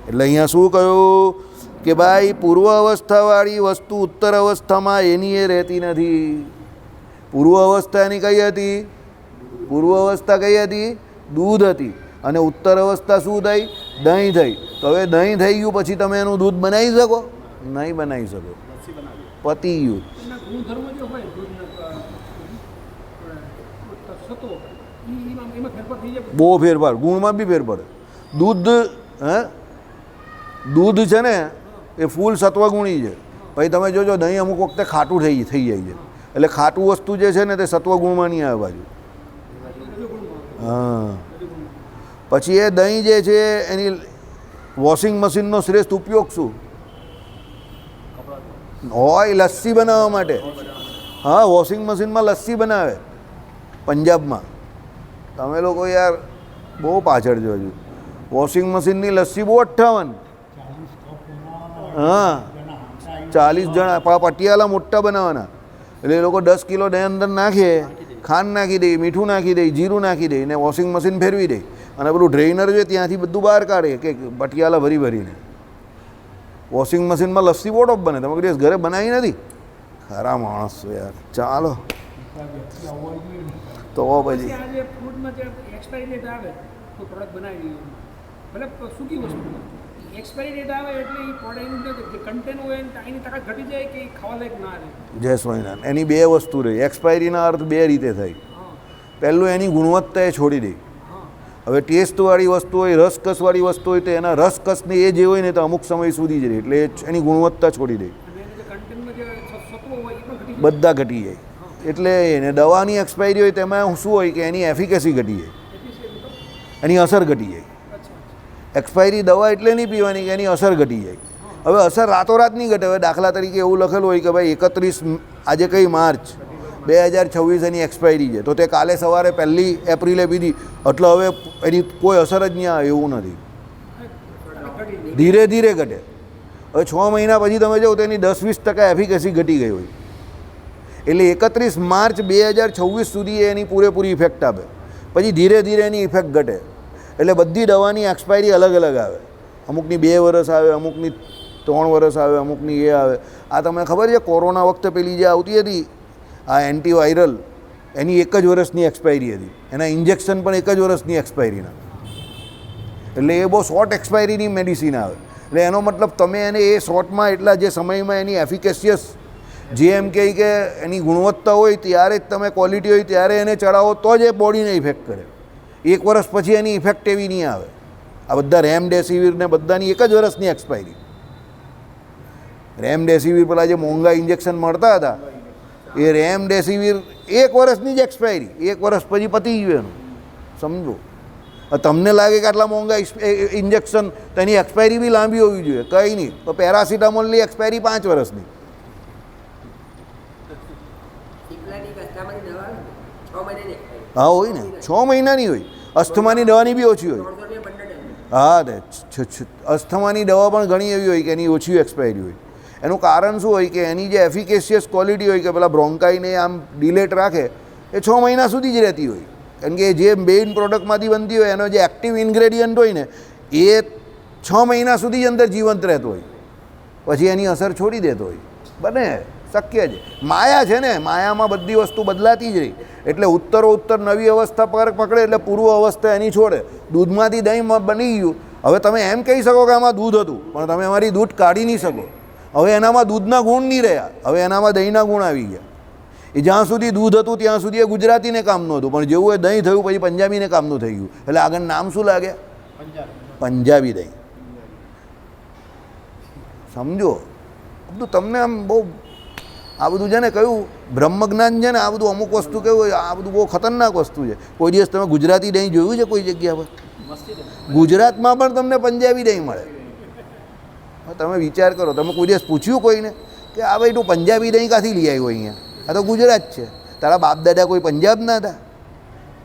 એટલે અહીંયા શું કહ્યું કે ભાઈ પૂર્વ અવસ્થાવાળી વસ્તુ ઉત્તર અવસ્થામાં એની એ રહેતી નથી. પૂર્વ અવસ્થા એની કઈ હતી, પૂર્વ અવસ્થા કઈ હતી, દૂધ હતી. અને ઉત્તર અવસ્થા શું થઈ, દહીં થઈ. તો હવે દહીં થઈ ગયું પછી તમે એનું દૂધ બનાવી શકો, નહીં બનાવી શકો, પતી ગયું. બહુ ફેરફાર, ગુણમાં બી ફેરફાર. દૂધ છે ને એ ફૂલ સત્વગુણી છે. પછી તમે જોજો દહીં અમુક વખતે ખાટું થઈ જાય છે. એટલે ખાટું વસ્તુ જે છે ને તે સત્વગુણમાં નહીં આવે બાજુ. હા, પછી એ દહીં જે છે એની વોશિંગ મશીનનો શ્રેષ્ઠ ઉપયોગ શું હોય, લસ્સી બનાવવા માટે. હા, વોશિંગ મશીનમાં લસ્સી બનાવે પંજાબમાં. તમે લોકો યાર બહુ પાછળ છો હજુ. વોશિંગ મશીનની લસ્સી બહુ 58. હા, 40 જણા પટિયાલા મોટા બનાવવાના. એટલે એ લોકો 10 કિલો દહીં અંદર નાખે, ખાંડ નાખી દે, મીઠું નાખી દે, જીરું નાખી દે ને વોશિંગ મશીન ફેરવી દે. અને પેલું ડ્રેઇનર છે ત્યાંથી બધું બહાર કાઢે કે પટિયાલા ભરીને. વોશિંગ મશીનમાં લસ્સી બહુ ટોપ બને. તમે કદી ઘરે બનાવી નથી? ખરા માણસ છો યાર. ચાલો તો પછી જય સ્વામિનારાયણ. એની 2 વસ્તુ રહી. એક્સપાયરીના અર્થ 2 રીતે થાય. પહેલું એની ગુણવત્તા એ છોડી દે. હવે ટેસ્ટવાળી વસ્તુ હોય, રસકસવાળી વસ્તુ હોય તો એના રસકસને એ જે હોય ને તો અમુક સમય સુધી જ રહે. એટલે એની ગુણવત્તા છોડી દે, બધા ઘટી જાય. એટલે એને દવાની એક્સપાયરી હોય તેમાં શું હોય કે એની એફિકેસી ઘટી જાય, એની અસર ઘટી જાય. એક્સપાયરી દવા એટલે નહીં પીવાની કે એની અસર ઘટી જાય. હવે અસર રાતોરાત નહીં ઘટે. હવે દાખલા તરીકે એવું લખેલું હોય કે ભાઈ 31 આજે કઈ માર્ચ 2026 એની એક્સપાયરી છે, તો તે કાલે સવારે 1 એપ્રિલે પીધી એટલે હવે એની કોઈ અસર જ નહીં આવે એવું નથી. ધીરે ધીરે ઘટે. હવે 6 મહિના પછી તમે જાઓ તો એની 10-20% એફિકેસી ઘટી ગઈ હોય. એટલે 31 માર્ચ 2026 સુધી એની પૂરેપૂરી ઇફેક્ટ આપે. પછી ધીરે ધીરે એની ઇફેક્ટ ઘટે. એટલે બધી દવાની એક્સપાયરી અલગ અલગ આવે. અમુકની 2 વર્ષ આવે, અમુકની 3 વર્ષ આવે, અમુકની એ આવે. આ તમને ખબર છે કોરોના વખતે પેલી જે આવતી હતી આ એન્ટીવાયરલ, એની 1 જ વર્ષની એક્સપાયરી હતી. એના ઇન્જેક્શન પણ 1 જ વર્ષની એક્સપાયરીના. એટલે એ બહુ શોર્ટ એક્સપાયરીની મેડિસિન આવે. એટલે એનો મતલબ તમે એને એ શોર્ટમાં એટલા જે સમયમાં એની એફિકેસિયસ જે એમ કહે કે એની ગુણવત્તા હોય ત્યારે જ તમે ક્વોલિટી હોય ત્યારે એને ચડાવો તો જ એ બોડીને ઇફેક્ટ કરે. 1 વર્ષ પછી એની ઇફેક્ટ એવી નહીં આવે. આ બધા રેમડેસિવિર ને બધાની 1 જ વર્ષની એક્સપાયરી. રેમડેસિવિર પેલા જે મોંઘા ઇન્જેક્શન મળતા હતા એ રેમડેસિવિર 1 વર્ષની જ એક્સપાયરી, 1 વર્ષ પછી પતી ગયું એનું. સમજો, તમને લાગે કે આટલા મોંઘા ઇન્જેક્શન તેની એક્સપાયરી બી લાંબી હોવી જોઈએ, કંઈ નહીં. તો પેરાસિટામોલની એક્સપાયરી 5 વર્ષની. હા હોય ને, 6 મહિનાની હોય. અસ્થમાની દવાની બી ઓછી હોય. હા તે અસ્થમાની દવા પણ ઘણી એવી હોય કે એની ઓછી એક્સપાયરી હોય. એનું કારણ શું હોય કે એની જે એફિકેશિયસ ક્વોલિટી હોય કે પેલા બ્રોન્કાઈને આમ ડિલેટ રાખે એ 6 મહિના સુધી જ રહેતી હોય. કારણ કે જે મેઇન પ્રોડક્ટમાંથી બનતી હોય એનો જે એક્ટિવ ઇન્ગ્રેડિયન્ટ હોય ને એ 6 મહિના સુધી જ અંદર જીવંત રહેતો હોય, પછી એની અસર છોડી દેતો હોય. બને શક્ય છે. માયા છે ને, માયામાં બધી વસ્તુ બદલાતી જ રહી. એટલે ઉત્તર નવી અવસ્થા પર પકડે એટલે પૂર્વ અવસ્થા એની છોડે. દૂધમાંથી દહીં બની ગયું. હવે તમે એમ કહી શકો કે આમાં દૂધ હતું, પણ તમે અમારી દૂધ કાઢી નહીં શકો. હવે એનામાં દૂધના ગુણ નહીં રહ્યા, હવે એનામાં દહીંના ગુણ આવી ગયા. એ જ્યાં સુધી દૂધ હતું ત્યાં સુધી એ ગુજરાતીને કામનું હતું, પણ જેવું એ દહીં થયું પછી પંજાબીને કામનું થઈ ગયું. એટલે આગળ નામ શું લાગે? પંજાબી દહીં. સમજો, બધું તમને આમ બહુ આ બધું છે ને કયું બ્રહ્મજ્ઞાન છે ને, આ બધું અમુક વસ્તુ કેવું આ બધું બહુ ખતરનાક વસ્તુ છે. કોઈ દિવસ તમે ગુજરાતી દહીં જોયું છે કોઈ જગ્યા પર? ગુજરાતમાં પણ તમને પંજાબી દહીં મળે. તમે વિચાર કરો, તમે કોઈ દિવસ પૂછ્યું કોઈને કે આ ભાઈ તું પંજાબી દહીં ક્યાંથી લઈ આવ્યો અહીંયા? આ તો ગુજરાત છે. તારા બાપ દાદા કોઈ પંજાબના હતા?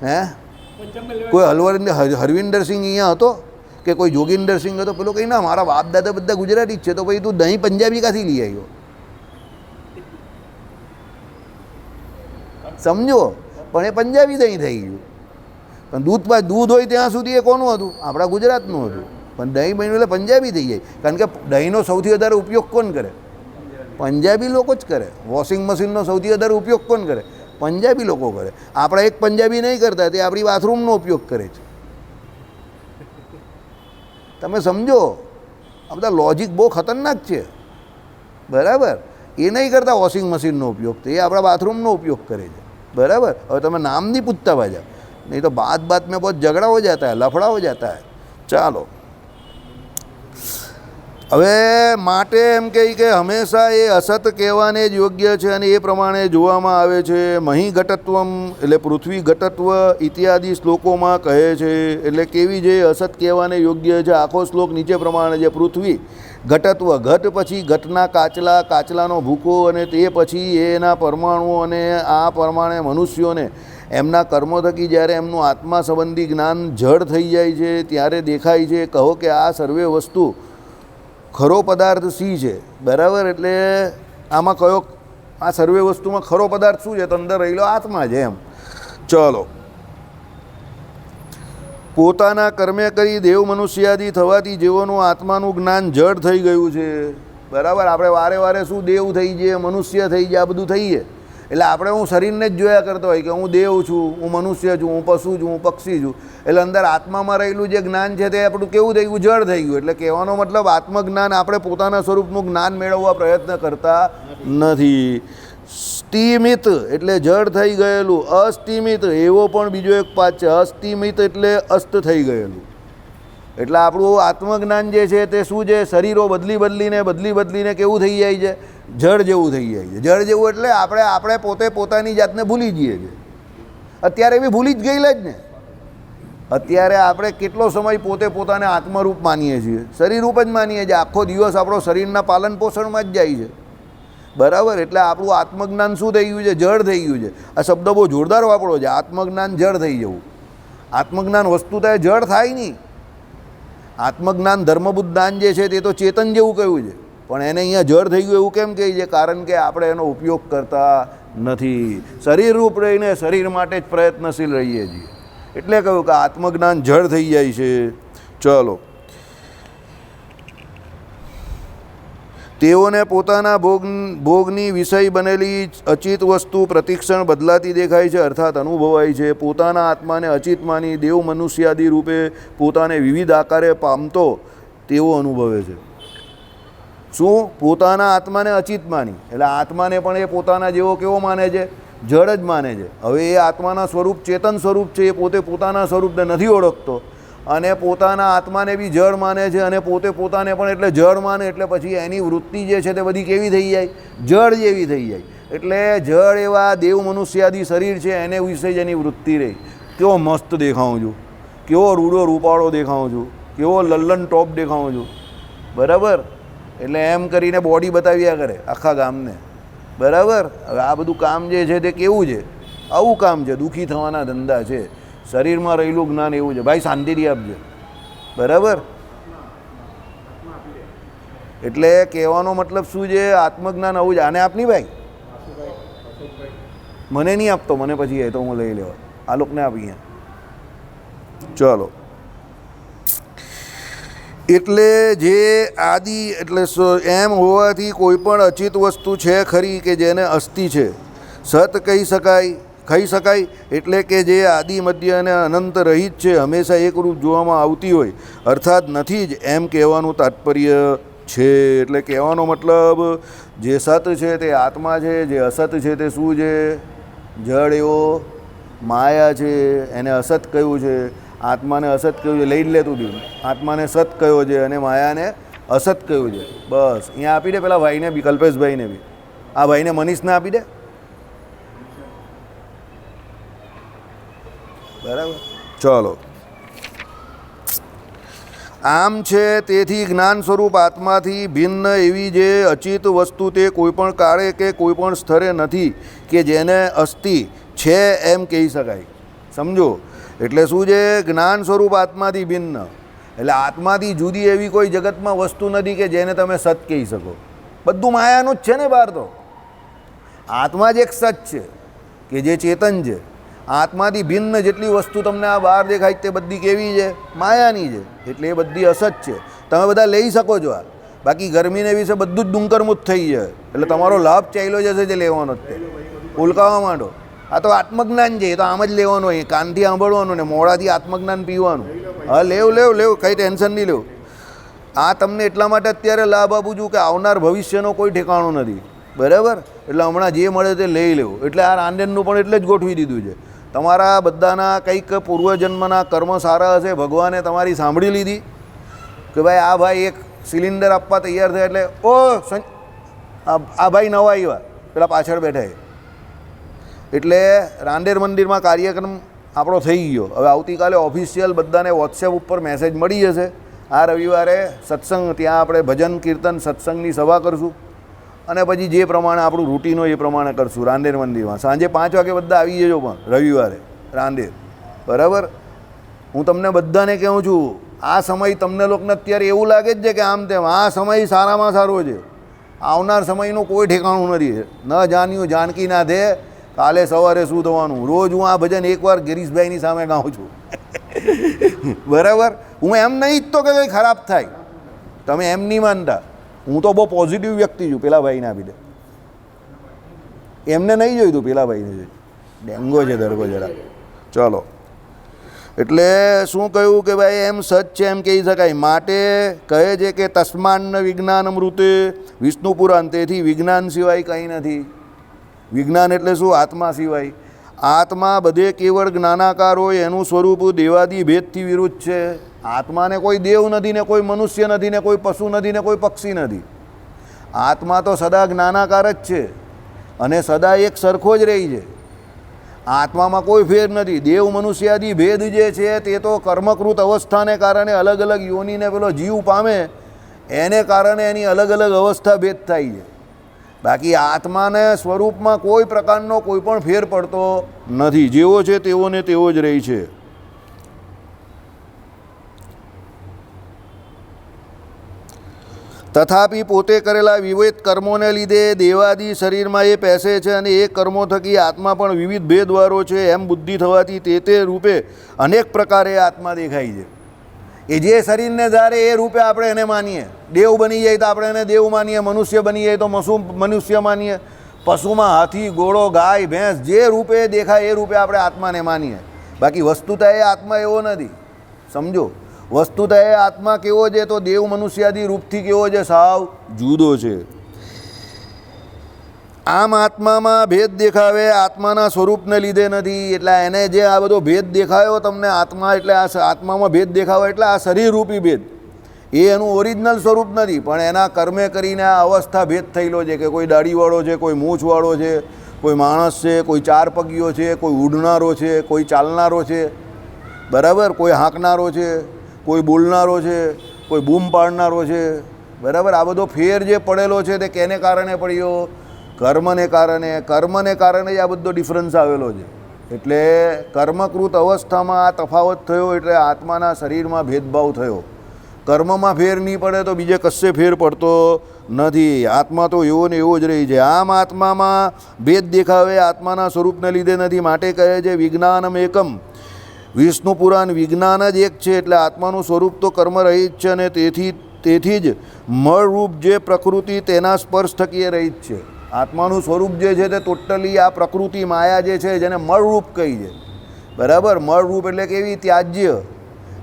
હે કોઈ હરવિંદરસિંહ અહીંયા હતો કે કોઈ જોગિંદરસિંહ હતો? પેલો કંઈ ના, મારા બાપ દાદા બધા ગુજરાતી જ છે. તો ભાઈ તું દહીં પંજાબી ક્યાંથી લઈ આવ્યો? સમજો, પણ એ પંજાબી દહીં થઈ ગયું. પણ દૂધ હોય ત્યાં સુધી એ કોનું હતું? આપણા ગુજરાતનું હતું. પણ દહીં બન્યું એટલે પંજાબી થઈ જાય. કારણ કે દહીંનો સૌથી વધારે ઉપયોગ કોણ કરે? પંજાબી લોકો જ કરે. વોશિંગ મશીનનો સૌથી વધારે ઉપયોગ કોણ કરે? પંજાબી લોકો કરે. આપણા એક પંજાબી નહીં કરતા, તે આપણી બાથરૂમનો ઉપયોગ કરે છે. તમે સમજો, આ બધા લોજિક બહુ ખતરનાક છે. બરાબર, એ નહીં કરતા વોશિંગ મશીનનો ઉપયોગ, તો એ આપણા બાથરૂમનો ઉપયોગ કરે છે. બરાબર. હવે તમે નામ નહીં પૂછતા પાછા, નહીં તો બાત મેં બહુ ઝઘડા હો જાતા હૈ, લફડા હો જાતા હૈ. ચાલો, હવે માટે એમ કહે કે હંમેશા એ અસત કહેવાને જ યોગ્ય છે અને એ પ્રમાણે જોવામાં આવે છે. મહી ઘટત્વમ એટલે પૃથ્વી ઘટત્વ ઇત્યાદિ શ્લોકોમાં કહે છે. એટલે કેવી છે અસત કહેવાને યોગ્ય છે? આખો શ્લોક નીચે પ્રમાણે છે. પૃથ્વી ઘટત્વ, ઘટ પછી ઘટના કાચલા, કાચલાનો ભૂકો અને તે પછી એના પરમાણુઓ, અને આ પ્રમાણે મનુષ્યોને એમના કર્મો થકી જ્યારે એમનું આત્મા સંબંધી જ્ઞાન જડ થઈ જાય છે ત્યારે દેખાય છે. કહો કે આ સર્વે વસ્તુ ખરો પદાર્થ સી છે. બરાબર, એટલે આમાં કયો આ સર્વે વસ્તુમાં ખરો પદાર્થ શું છે? તો અંદર રહેલો આત્મા છે એમ. ચલો, પોતાના કર્મે કરી દેવ મનુષ્યાદી થવાથી જેઓનું આત્માનું જ્ઞાન જડ થઈ ગયું છે. બરાબર, આપણે વારે વારે શું દેવ થઈ જઈએ, મનુષ્ય થઈ જાય, આ બધું થઈએ. એટલે આપણે હું શરીરને જ જોયા કરતો હોય કે હું દેવ છું, હું મનુષ્ય છું, હું પશુ છું, હું પક્ષી છું. એટલે અંદર આત્મામાં રહેલું જે જ્ઞાન છે તે આપણું કેવું થઈ ગયું? જડ થઈ ગયું. એટલે કહેવાનો મતલબ આત્મજ્ઞાન આપણે પોતાના સ્વરૂપનું જ્ઞાન મેળવવા પ્રયત્ન કરતા નથી. સ્થિમિત એટલે જડ થઈ ગયેલું. અસ્થિમિત એવો પણ બીજો એક પાઠ છે. અસ્થિમિત એટલે અસ્ત થઈ ગયેલું. એટલે આપણું આત્મજ્ઞાન જે છે તે શું છે? શરીરો બદલીને કેવું થઈ જાય છે? જડ જેવું થઈ જાય છે. જડ જેવું એટલે આપણે પોતે પોતાની જાતને ભૂલી જઈએ છીએ. અત્યારે બી ભૂલી જ ગયેલા જ ને. અત્યારે આપણે કેટલો સમય પોતે પોતાને આત્મરૂપ માનીએ છીએ, શરીરરૂપ જ માનીએ છીએ. આખો દિવસ આપણો શરીરના પાલન પોષણમાં જ જાય છે. બરાબર, એટલે આપણું આત્મજ્ઞાન શું થઈ ગયું છે? જડ થઈ ગયું છે. આ શબ્દ બહુ જોરદાર વાપરો છે, આત્મજ્ઞાન જડ થઈ જવું. આત્મજ્ઞાન વસ્તુતા જડ થાય નહીં. આત્મજ્ઞાન ધર્મબુદ્ધાન જે છે તે તો ચેતન જેવું કહ્યું છે, પણ એને અહીંયા જડ થઈ ગયું એવું કેમ કહે છે? કારણ કે આપણે એનો ઉપયોગ કરતા નથી. શરીરરૂપ રહીને શરીર માટે જ પ્રયત્નશીલ રહીએ છીએ. એટલે કહ્યું કે આત્મજ્ઞાન જડ થઈ જાય છે. ચલો, તેઓને પોતાના ભોગની વિષય બનેલી અચિત વસ્તુ પ્રતિક્ષણ બદલાતી દેખાય છે, અર્થાત અનુભવાય છે. પોતાના આત્માને અચિત માની દેવ મનુષ્યાદિ રૂપે પોતાને વિવિધ આકારે પામતો તેવો અનુભવે છે. શું? પોતાના આત્માને અચિત માની, એટલે આત્માને પણ એ પોતાના જેવો કેવો માને છે? જડ જ માને છે. હવે એ આત્માના સ્વરૂપ ચેતન સ્વરૂપ છે, એ પોતે પોતાના સ્વરૂપને નથી ઓળખતો. અને પોતાના આત્માને બી જળ માને છે અને પોતે પોતાને પણ એટલે જળ માને, એટલે પછી એની વૃત્તિ જે છે તે બધી કેવી થઈ જાય? જળ જેવી થઈ જાય. એટલે જળ એવા દેવ મનુષ્યાદી શરીર છે એને વિશે જ એની વૃત્તિ રહી. કેવો મસ્ત દેખાઉં છું, કેવો રૂડો રૂપાળો દેખાઉં છું, કેવો લલ્લન ટોપ દેખાઉં છું, બરાબર? એટલે એમ કરીને બોડી બતાવ્યા કરે આખા ગામને, બરાબર? હવે આ બધું કામ જે છે તે કેવું છે? આવું કામ છે, દુઃખી થવાના ધંધા છે. શરીરમાં રહેલું જ્ઞાન એવું છે. ભાઈ શાંતિથી આપજો, બરાબર? એટલે કહેવાનો મતલબ શું છે? આત્મજ્ઞાન આવું છે. આને આપની ભાઈ, મને નહીં આપતો, મને પછી એ તો હું લઈ લેવા, આ લોકોને આપીએ. ચલો, એટલે જે આદિ એટલે એમ હોવાથી કોઈ પણ અચિત વસ્તુ છે ખરી કે જેને અસ્થિ છે સત કહી શકાય, ખાઈ શકાય, એટલે કે જે આદિ મધ્ય અને અનંત રહિત છે, હંમેશા એકરૂપ જોવામાં આવતી હોય, અર્થાત નથી જ, એમ કહેવાનું તાત્પર્ય છે. એટલે કહેવાનો મતલબ જે સત છે તે આત્મા છે, જે અસત છે તે શું છે? જળ એવો માયા છે, એને અસત કહ્યું છે. આત્માને અસત કહ્યું છે, લઈ જ લે તું બી. આત્માને સત કહ્યો છે અને માયાને અસત કહ્યું છે. બસ અહીંયા આપી દે પેલા ભાઈને બી, કલ્પેશભાઈને બી. આ ભાઈને મનીષને આપી દે, બરાબર? ચલો, આમ છે તેથી જ્ઞાન સ્વરૂપ આત્માથી ભિન્ન એવી જે અચિત વસ્તુ તે કોઈપણ કાળે કે કોઈપણ સ્તરે નથી કે જેને અસ્થિ છે એમ કહી શકાય. સમજો? એટલે શું છે? જ્ઞાન સ્વરૂપ આત્માથી ભિન્ન એટલે આત્માથી જુદી એવી કોઈ જગતમાં વસ્તુ નથી કે જેને તમે સત કહી શકો. બધું માયાનું જ છે ને બહાર તો. આત્મા જ એક સત છે કે જે ચેતન છે. આત્માથી ભિન્ન જેટલી વસ્તુ તમને આ બહાર દેખાય તે બધી કેવી છે? માયાની છે. એટલે એ બધી અસત છે. તમે બધા લઈ શકો છો આ, બાકી ગરમીને વિશે બધું જ ડુંકરમુત થઈ જાય. એટલે તમારો લાભ ચાલ્યો જશે જે લેવાનો જ તે. ઉલકાવા માંડો. આ તો આત્મજ્ઞાન છે, એ તો આમ જ લેવાનું હોય, કાનથી સાંભળવાનું ને મોડાથી આત્મજ્ઞાન પીવાનું. હા, લેવ કંઈ ટેન્શન નહીં લેવું. આ તમને એટલા માટે અત્યારે લાભ આપું છું કે આવનાર ભવિષ્યનો કોઈ ઠેકાણું નથી, બરાબર? એટલે હમણાં જે મળે તે લઈ લેવું. એટલે આ રાંદેરનું પણ એટલે જ ગોઠવી દીધું છે. તમારા બધાના કંઈક પૂર્વજન્મના કર્મ સારા હશે, ભગવાને તમારી સાંભળી લીધી કે ભાઈ આ ભાઈ એક સિલિન્ડર આપવા તૈયાર થયા, એટલે ઓ આ ભાઈ નવા આવ્યા, પેલા પાછળ બેઠા. એટલે રાંદેર મંદિરમાં કાર્યક્રમ આપણો થઈ ગયો. હવે આવતીકાલે ઓફિશિયલ બધાને વોટ્સએપ ઉપર મેસેજ મળી જશે. આ રવિવારે સત્સંગ, ત્યાં આપણે ભજન કીર્તન સત્સંગની સભા કરશું અને પછી જે પ્રમાણે આપણું રૂટીન હોય એ પ્રમાણે કરશું રાંદેર મંદિરમાં. સાંજે 5 વાગે બધા આવી જજો પણ રવિવારે રાંદેર, બરાબર? હું તમને બધાને કહું છું, આ સમય તમને લોકોને અત્યારે એવું લાગે જ છે કે આમ તેમ, આ સમય સારામાં સારો છે. આવનાર સમયનું કોઈ ઠેકાણું નથી. ન જાણ્યું જાનકી ના દે, કાલે સવારે શું થવાનું. રોજ હું આ ભજન એકવાર ગિરીશભાઈની સામે ગાઉં છું, બરાબર? હું એમ નહીં ઈચ્છતો કે કંઈ ખરાબ થાય, તમે એમ નહીં માનતા. હું તો બહુ પોઝિટિવ વ્યક્તિ છું. પેલા ભાઈને આપી દે, એમને નહીં જોયું તું, પેલા ભાઈને જોયું. ડેંગો છે દરગો જરા. ચલો, એટલે શું કહ્યું કે ભાઈ એમ સચ છે એમ કહી શકાય. માટે કહે છે કે તસ્માન્ન વિજ્ઞાન અમૃતે વિષ્ણુ પુરાણ, તેથી વિજ્ઞાન સિવાય કંઈ નથી. વિજ્ઞાન એટલે શું? આત્મા સિવાય. આત્મા બધે કેવળ જ્ઞાનાકાર હોય, એનું સ્વરૂપ દેવાદી ભેદથી વિરુદ્ધ છે. આત્માને કોઈ દેવ નથી ને કોઈ મનુષ્ય નથી ને કોઈ પશુ નથી ને કોઈ પક્ષી નથી. આત્મા તો સદા જ્ઞાનાકાર જ છે અને સદા એક સરખો જ રહી છે. આત્મામાં કોઈ ફેર નથી. દેવ મનુષ્યાદી ભેદ જે છે તે તો કર્મકૃત અવસ્થાને કારણે અલગ અલગ યોનિને પેલો જીવ પામે એને કારણે એની અલગ અલગ અવસ્થા ભેદ થાય છે. બાકી આત્માને સ્વરૂપમાં કોઈ પ્રકારનો કોઈ પણ ફેર પડતો નથી. જેવો છે તેવો ને તેવો જ રહી છે. તથાપિ પોતે કરેલા વિવિધ કર્મોને લીધે દેવાદી શરીરમાં એ પેસે છે અને એ કર્મો થકી આત્મા પણ વિવિધ ભેદવાળો છે એમ બુદ્ધિ થવાથી તે રૂપે અનેક પ્રકારે આત્મા દેખાય છે. એ જે શરીરને ધારે એ રૂપે આપણે એને માનીએ. દેવ બની જાય તો આપણે એને દેવ માનીએ, મનુષ્ય બની જાય તો મનુષ્ય માનીએ, પશુમાં હાથી, ઘોડો, ગાય, ભેંસ જે રૂપે દેખાય એ રૂપે આપણે આત્માને માનીએ. બાકી વસ્તુતા એ આત્મા એવો નથી. સમજો, વસ્તુતા એ આત્મા કેવો છે તો દેવ મનુષ્યાદી રૂપથી કેવો છે? સાવ જુદો છે. આમ આત્મામાં ભેદ દેખાવે આત્માના સ્વરૂપને લીધે નથી. એટલે એને જે આ બધો ભેદ દેખાયો તમને આત્મા, એટલે આ આત્મામાં ભેદ દેખાવે એટલે આ શરીરરૂપી ભેદ, એ એનું ઓરિજિનલ સ્વરૂપ નથી, પણ એના કર્મે કરીને આ અવસ્થા ભેદ થયેલો છે કે કોઈ દાઢીવાળો છે, કોઈ મૂછવાળો છે, કોઈ માણસ છે, કોઈ ચાર પગીઓ છે, કોઈ ઉડનારો છે, કોઈ ચાલનારો છે, બરાબર, કોઈ હાંકનારો છે, કોઈ બોલનારો છે, કોઈ બૂમ પાડનારો છે, બરાબર. આ બધો ફેર જે પડેલો છે તે કેને કારણે પડ્યો? કર્મને કારણે જ આ બધો ડિફરન્સ આવેલો છે. એટલે કર્મકૃત અવસ્થામાં આ તફાવત થયો, એટલે આત્માના શરીરમાં ભેદભાવ થયો. કર્મમાં ફેર નહીં પડે તો બીજે કશે ફેર પડતો નથી. આત્મા તો એવો ને એવો જ રહી છે. આમ આત્મામાં ભેદ દેખાવે આત્માના સ્વરૂપને લીધે નથી, માટે કહે છે વિજ્ઞાનમ એકમ. વિષ્ણુ પુરાણ વિજ્ઞાન જ એક છે, એટલે આત્માનું સ્વરૂપ તો કર્મરહિત છે, અને તેથી જ મળરૂપ જે પ્રકૃતિ તેના સ્પર્શ થકી એ રહિત છે. આત્માનું સ્વરૂપ જે છે તે ટોટલી આ પ્રકૃતિ માયા જે છે જેને મળરૂપ કહી છે, બરાબર. મળરૂપ એટલે કેવી? ત્યાજ્ય.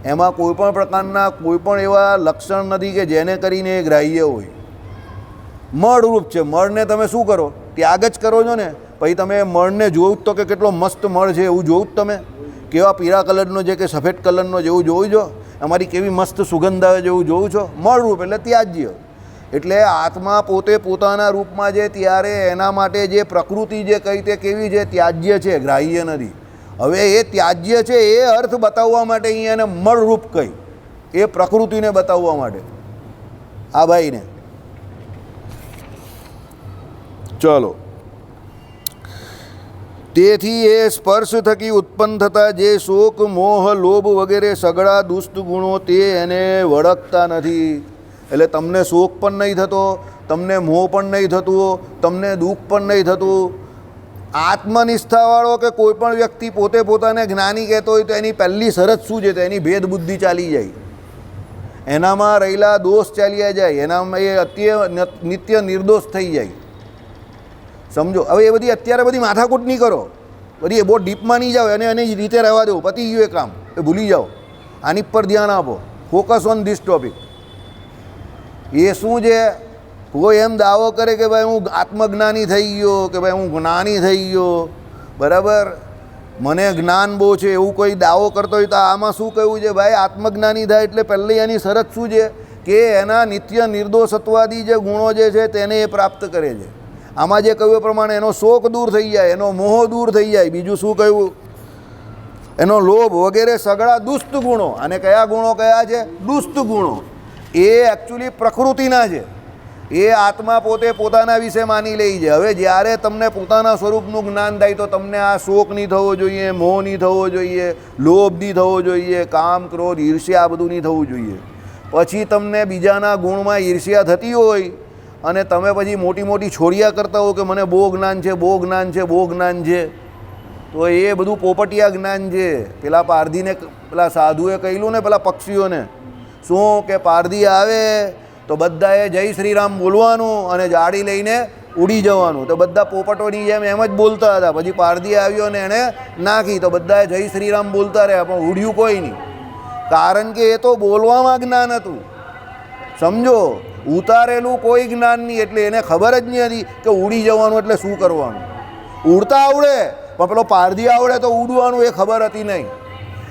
એમાં કોઈ પણ પ્રકારના કોઈ પણ એવા લક્ષણ નથી કે જેને કરીને એ ગ્રાહ્ય હોય. મળરૂપ છે. મળને તમે શું કરો? ત્યાગ જ કરો છો ને. પછી તમે મળને જોવું જ તો કે કેટલો મસ્ત મળ છે એવું જોવું જ તમે? કેવા પીળા કલરનો છે કે સફેદ કલરનો જેવું જોવું છો? અમારી કેવી મસ્ત સુગંધ આવે જેવું જોવું છો? મળરૂપ એટલે ત્યાજ્ય. એટલે આત્મા પોતે પોતાના રૂપમાં છે ત્યારે એના માટે જે પ્રકૃતિ જે કહી તે કેવી છે? ત્યાજ્ય છે, ગ્રાહ્ય નથી. હવે એ ત્યાજ્ય છે એ અર્થ બતાવવા માટે અહીંયા એને મળરૂપ કહી, એ પ્રકૃતિને બતાવવા માટે આ ભાઈને. ચલો, તેથી એ સ્પર્શ થકી ઉત્પન્ન થતા જે શોક મોહ લોભ વગેરે સગળા દુષ્ટ ગુણો તે એને વળગતા નથી. એટલે તમને શોક પણ નહીં થતો, તમને મોહ પણ નહીં થતું, તમને દુઃખ પણ નહીં થતું. આત્મનિષ્ઠાવાળો કે કોઈ પણ વ્યક્તિ પોતે પોતાને જ્ઞાની કહેતો હોય તો એની પહેલી શરત શું છે? તો એની ભેદ બુદ્ધિ ચાલી જાય, એનામાં રહેલા દોષ ચાલ્યા જાય, એનામાં એ નિત્ય નિર્દોષ થઈ જાય. સમજો. હવે એ બધી અત્યારે બધી માથાકૂટ નહીં કરો, બધી એ બહુ ડીપમાં નહીં જાઓ, અને એની રીતે રહેવા દો. પતી ગયું એ કામ, એ ભૂલી જાઓ. આની પર ધ્યાન આપો. Focus on this topic. એ શું છે? કોઈ એમ દાવો કરે કે ભાઈ હું આત્મજ્ઞાની થઈ ગયો, કે ભાઈ હું જ્ઞાની થઈ ગયો, બરાબર, મને જ્ઞાન બહુ છે, એવું કોઈ દાવો કરતો હોય તો આમાં શું કહ્યું છે? ભાઈ આત્મજ્ઞાની થાય એટલે પહેલી એની શરત શું છે? કે એના નિત્ય નિર્દોષત્વાદી જે ગુણો જે છે તેને એ પ્રાપ્ત કરે છે. આમાં જે કહ્યું પ્રમાણે એનો શોક દૂર થઈ જાય, એનો મોહ દૂર થઈ જાય. બીજું શું કહ્યું? એનો લોભ વગેરે સગળા દુષ્ટ ગુણો. અને કયા ગુણો કયા છે? દુષ્ટ ગુણો. એ એકચ્યુઅલી પ્રકૃતિના છે. એ આત્મા પોતે પોતાના વિશે માની લે છે. હવે જ્યારે તમને પોતાના સ્વરૂપનું જ્ઞાન થાય તો તમને આ શોક નહીં થવો જોઈએ, મોહ નહીં થવો જોઈએ, લોભ નહીં થવો જોઈએ, કામ ક્રોધ ઈર્ષ્યા આ બધું નહીં થવું જોઈએ. પછી તમને બીજાના ગુણમાં ઈર્ષ્યા થતી હોય અને તમે પછી મોટી મોટી છોડિયા કરતા હો કે મને બહુ જ્ઞાન છે, બહુ જ્ઞાન છે, બહુ જ્ઞાન છે, તો એ બધું પોપટિયા જ્ઞાન છે. પેલા પારધીને, પેલા સાધુએ કહેલું ને પેલા પક્ષીઓને શું કે પારધી આવે તો બધાએ જય શ્રી રામ બોલવાનું અને જાળી લઈને ઉડી જવાનું. તો બધા પોપટોની જેમ એમ જ બોલતા હતા. પછી પારધી આવ્યો અને એણે નાખી તો બધાએ જય શ્રી રામ બોલતા રહ્યા, પણ ઉડ્યું કોઈ નહીં. કારણ કે એ તો બોલવામાં જ્ઞાન હતું. સમજો, ઉતારેલું કોઈ જ્ઞાન નહીં. એટલે એને ખબર જ નહીં હતી કે ઉડી જવાનું એટલે શું કરવાનું. ઉડતા આવડે પણ પેલો પારધી આવડે તો ઉડવાનું એ ખબર હતી નહીં.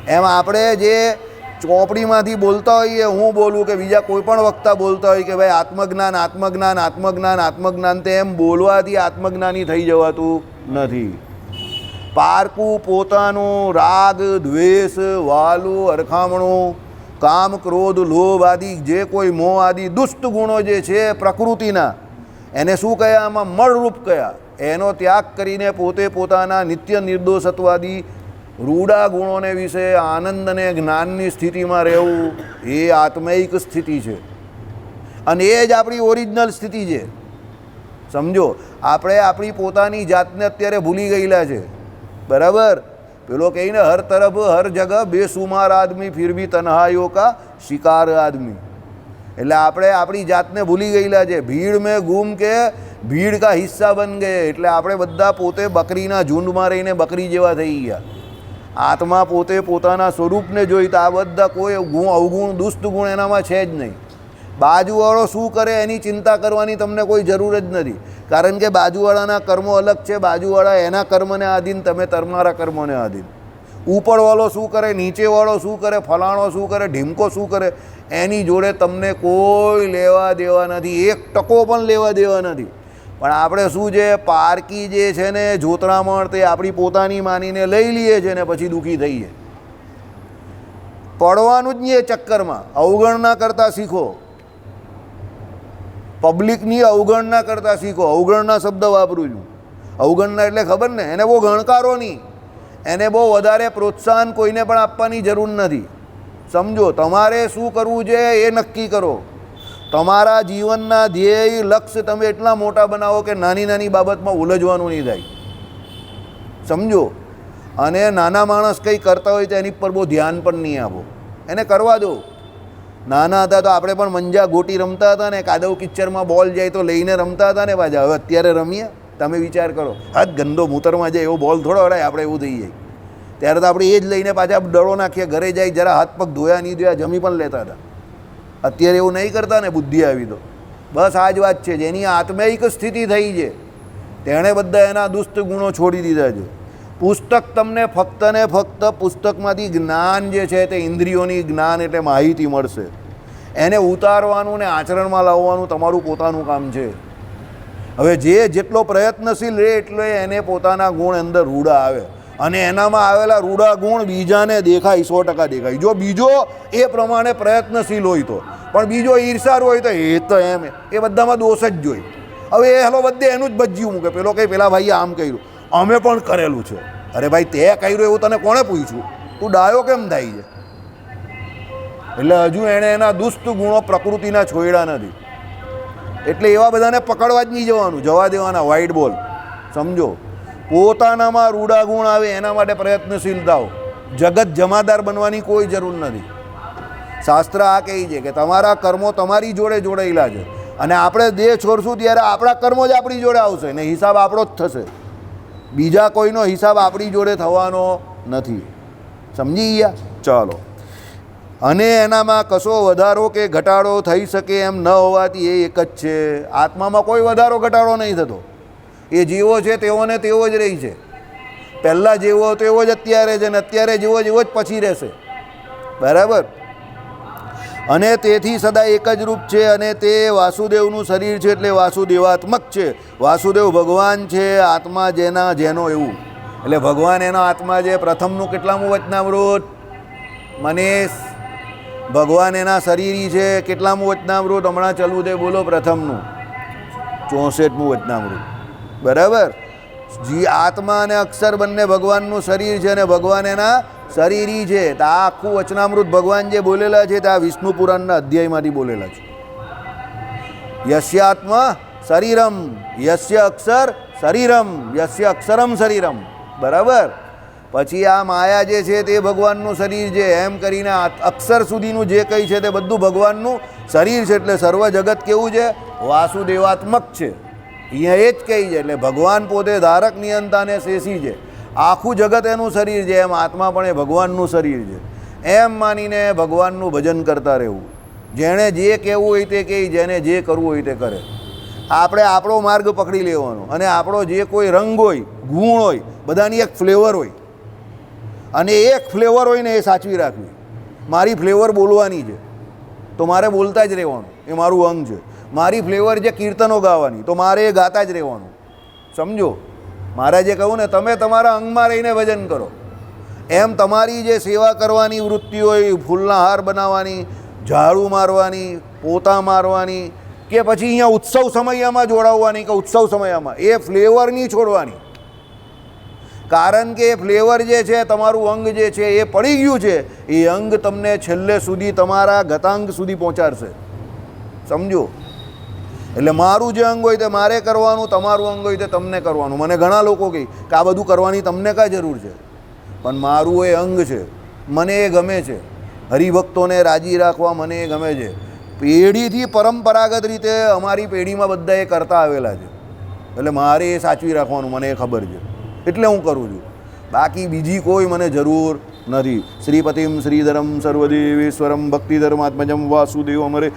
એમ આપણે જે ચોપડીમાંથી બોલતા હોઈએ, હું બોલું કે બીજા કોઈ પણ વક્તા બોલતા હોય કે ભાઈ આત્મજ્ઞાન આત્મજ્ઞાન આત્મજ્ઞાન આત્મજ્ઞાન, તે એમ બોલવાથી આત્મજ્ઞાની થઈ જવાતું નથી. પારકું પોતાનું રાગ દ્વેષ વાલું અરખામણું કામ ક્રોધ લોભ આદિ જે કોઈ મોહ આદિ દુષ્ટ ગુણો જે છે પ્રકૃતિના, એને શું કહ્યા? આમાં મળરૂપ કયા. એનો ત્યાગ કરીને પોતે પોતાના નિત્ય નિર્દોષત્વાદી રૂડા ગુણોને વિશે આનંદ અને જ્ઞાનની સ્થિતિમાં રહેવું, એ આત્મૈક સ્થિતિ છે. અને એ જ આપણી ઓરિજિનલ સ્થિતિ છે. સમજો, આપણે આપણી પોતાની જાતને અત્યારે ભૂલી ગયેલા છે, બરાબર. પેલો કહીને હર તરફ હર જગહ બેસુમાર આદમી ફિર ભી તન્હાઈઓ કા શિકાર આદમી. એટલે આપણે આપણી જાતને ભૂલી ગયેલા છે. ભીડ મેં ગુમ કે ભીડ કા હિસ્સા બન ગયે. એટલે આપણે બધા પોતે બકરીના ઝુંડમાં રહીને બકરી જેવા થઈ ગયા. આત્મા પોતે પોતાના સ્વરૂપને જોઈ તો આ બધા કોઈ ગુણ અવગુણ દુષ્ટ ગુણ એનામાં છે જ નહીં. બાજુવાળો શું કરે એની ચિંતા કરવાની તમને કોઈ જરૂર જ નથી, કારણ કે બાજુવાળાના કર્મો અલગ છે. બાજુવાળા એના કર્મને આધીન, તમે તમારા કર્મોને આધીન. ઉપરવાળો શું કરે, નીચેવાળો શું કરે, ફલાણો શું કરે, ઢીમકો શું કરે, એની જોડે તમને કોઈ લેવા દેવા નથી, 1% પણ લેવા દેવા નથી. પણ આપણે શું છે, પારકી જે છે ને જોતરામણ, તે આપણી પોતાની માનીને લઈ લઈએ છીએ ને પછી દુઃખી થઈએ. પડવાનું જ નહીં એ ચક્કરમાં. અવગણના કરતાં શીખો, પબ્લિકની અવગણના કરતાં શીખો. અવગણના શબ્દ વાપરું છું. અવગણના એટલે ખબર ને, એને બહુ ગણકારો નહીં, એને બહુ વધારે પ્રોત્સાહન કોઈને પણ આપવાની જરૂર નથી. સમજો, તમારે શું કરવું છે એ નક્કી કરો. તમારા જીવનના ધ્યેય લક્ષ્ય તમે એટલા મોટા બનાવો કે નાની નાની બાબતમાં ઉલઝવાનું નહીં થાય. સમજો, અને નાના માણસ કંઈ કરતા હોય તો એની પર બહુ ધ્યાન પણ નહીં આપો, એને કરવા દો. નાના હતા તો આપણે પણ મંજા ગોટી રમતા હતા ને, કાદવ કિચ્ચરમાં બોલ જાય તો લઈને રમતા હતા ને પાછા. હવે અત્યારે રમીએ, તમે વિચાર કરો, હાથ ગંદો મૂતરમાં જાય એવો બોલ થોડો હરાય, આપણે એવું થઈ જાય. ત્યારે તો આપણે એ જ લઈને પાછા દડો નાખીએ, ઘરે જાય જરા હાથ પગ ધોયા નહીં ધોયા જમી પણ લેતા હતા. અત્યારે એવું નહીં કરતા ને, બુદ્ધિ આવી તો. બસ આ જ વાત છે, જેની આત્મિક સ્થિતિ થઈ છે તેણે બધા એના દુષ્ટ ગુણો છોડી દીધા છે. પુસ્તક તમને ફક્ત ને ફક્ત પુસ્તકમાંથી જ્ઞાન જે છે તે ઇન્દ્રિયોની જ્ઞાન એટલે માહિતી મળશે. એને ઉતારવાનું ને આચરણમાં લાવવાનું તમારું પોતાનું કામ છે. હવે જે જેટલો પ્રયત્નશીલ રહે એટલો એને પોતાના ગુણ અંદર રૂડા આવે, અને એનામાં આવેલા રૂડા ગુણ બીજાને દેખાય, 100% દેખાય. જો બીજો એ પ્રમાણે પ્રયત્નશીલ હોય તો, પણ બીજો ઈર્ષાળુ હોય તો એ તો એમ એ બધામાં દોષ જ જોઈ. હવે એ હલો બધે એનું જ ભજ્યું મૂકે, પેલો કંઈ પેલા ભાઈએ આમ કર્યું, અમે પણ કરેલું છે. અરે ભાઈ, તે કર્યું એવું તને કોણે પૂછ્યું? તું ડાયો કેમ થાય છે? એટલે હજુ એણે એના દુષ્ટ ગુણો પ્રકૃતિના છોડ્યા નથી. એટલે એવા બધાને પકડવા જ નહીં જવાનું, જવા દેવાના. વ્હાઇટ બોલ. સમજો, પોતાનામાં રૂડા ગુણ આવે એના માટે પ્રયત્નશીલ થાવ. જગત જમાદાર બનવાની કોઈ જરૂર નથી. શાસ્ત્ર આ કહે છે કે તમારા કર્મો તમારી જોડે જોડાયેલા છે, અને આપણે દેહ છોડશું ત્યારે આપણા કર્મો જ આપણી જોડે આવશે ને હિસાબ આપણો જ થશે. બીજા કોઈનો હિસાબ આપણી જોડે થવાનો નથી. સમજી ગયા? ચાલો. અને એનામાં કશો વધારો કે ઘટાડો થઈ શકે એમ ન હોવાથી એ એક જ છે. આત્મામાં કોઈ વધારો ઘટાડો નહીં થતો. એ જેવો છે તેવો ને તેવો જ રહી છે. પહેલાં જેવો તેવો જ અત્યારે છે, ને અત્યારે જેવો જ પછી રહેશે. બરાબર? અને તેથી સદા એક જ રૂપ છે, અને તે વાસુદેવનું શરીર છે એટલે વાસુદેવાત્મક છે. વાસુદેવ ભગવાન છે, આત્મા જેનો એવું. એટલે ભગવાન એનો આત્મા છે. પ્રથમનું કેટલામું વચનામૃત? મનેશ, ભગવાન એના શરીરી છે. કેટલામું વચનામૃત હમણાં ચાલુ તે બોલો? પ્રથમનું 64મું વચનામૃત. બરાબર? આત્મા અને અક્ષર બંને ભગવાનનું શરીર છે, અને ભગવાન એના શરીરી છે. તો આ આખું વચનામૃત ભગવાન જે બોલેલા છે તે આ વિષ્ણુ પુરાણના અધ્યાયમાંથી બોલેલા છે. યસ્યાત્મ શરીરમ, યસ્ય અક્ષર શરીરમ, યસ્ય અક્ષરમ શરીરમ. બરાબર? પછી આ માયા જે છે તે ભગવાનનું શરીર છે, એમ કરીને અક્ષર સુધીનું જે કંઈ છે તે બધું ભગવાનનું શરીર છે. એટલે સર્વ જગત કેવું છે? વાસુદેવાત્મક છે. અહીંયા એ જ કહી છે. એટલે ભગવાન પોતે ધારક નિયંતાને શેષી છે. આખું જગત એનું શરીર છે, એમ આત્મા પણ એ ભગવાનનું શરીર છે. એમ માનીને ભગવાનનું ભજન કરતા રહેવું. જેણે જે કહેવું હોય તે કહે, જેને જે કરવું હોય તે કરે. આપણે આપણો માર્ગ પકડી લેવાનો, અને આપણો જે કોઈ રંગ હોય, ગુણ હોય, બધાની એક ફ્લેવર હોય, અને એક ફ્લેવર હોય ને એ સાચવી રાખવી. મારી ફ્લેવર બોલવાની છે તો મારે બોલતા જ રહેવાનું, એ મારું અંગ છે. મારી ફ્લેવર છે કીર્તનો ગાવાની, તો મારે એ ગાતા જ રહેવાનું. સમજો, મારે જે કહું ને, તમે તમારા અંગમાં રહીને ભજન કરો. એમ તમારી જે સેવા કરવાની વૃત્તિ હોય, ફૂલના હાર બનાવવાની, ઝાડુ મારવાની, પોતા મારવાની, કે પછી અહીંયા ઉત્સવ સમયમાં જોડાવવાની, કે ઉત્સવ સમયમાં એ ફ્લેવર નહીં છોડવાની. કારણ કે એ ફ્લેવર જે છે, તમારું અંગ જે છે એ પડી ગયું છે, એ અંગ તમને છેલ્લે સુધી તમારા ગતાંગ સુધી પહોંચાડશે. સમજો? એટલે મારું જે અંગ હોય તે મારે કરવાનું, તમારું અંગ હોય તે તમને કરવાનું. મને ઘણા લોકો કહે કે આ બધું કરવાની તમને કાં જરૂર છે? પણ મારું એ અંગ છે, મને એ ગમે છે. હરિભક્તોને રાજી રાખવા મને એ ગમે છે. પેઢીથી પરંપરાગત રીતે અમારી પેઢીમાં બધા એ કરતા આવેલા છે. એટલે મારે એ સાચવી રાખવાનું, મને એ ખબર છે, એટલે હું કરું છું. બાકી બીજી કોઈ મને જરૂર નથી. શ્રીપતિમ શ્રીધરમ સર્વદેવેશ્વરમ ભક્તિધર્માત્મજમ વાસુદેવ અમરે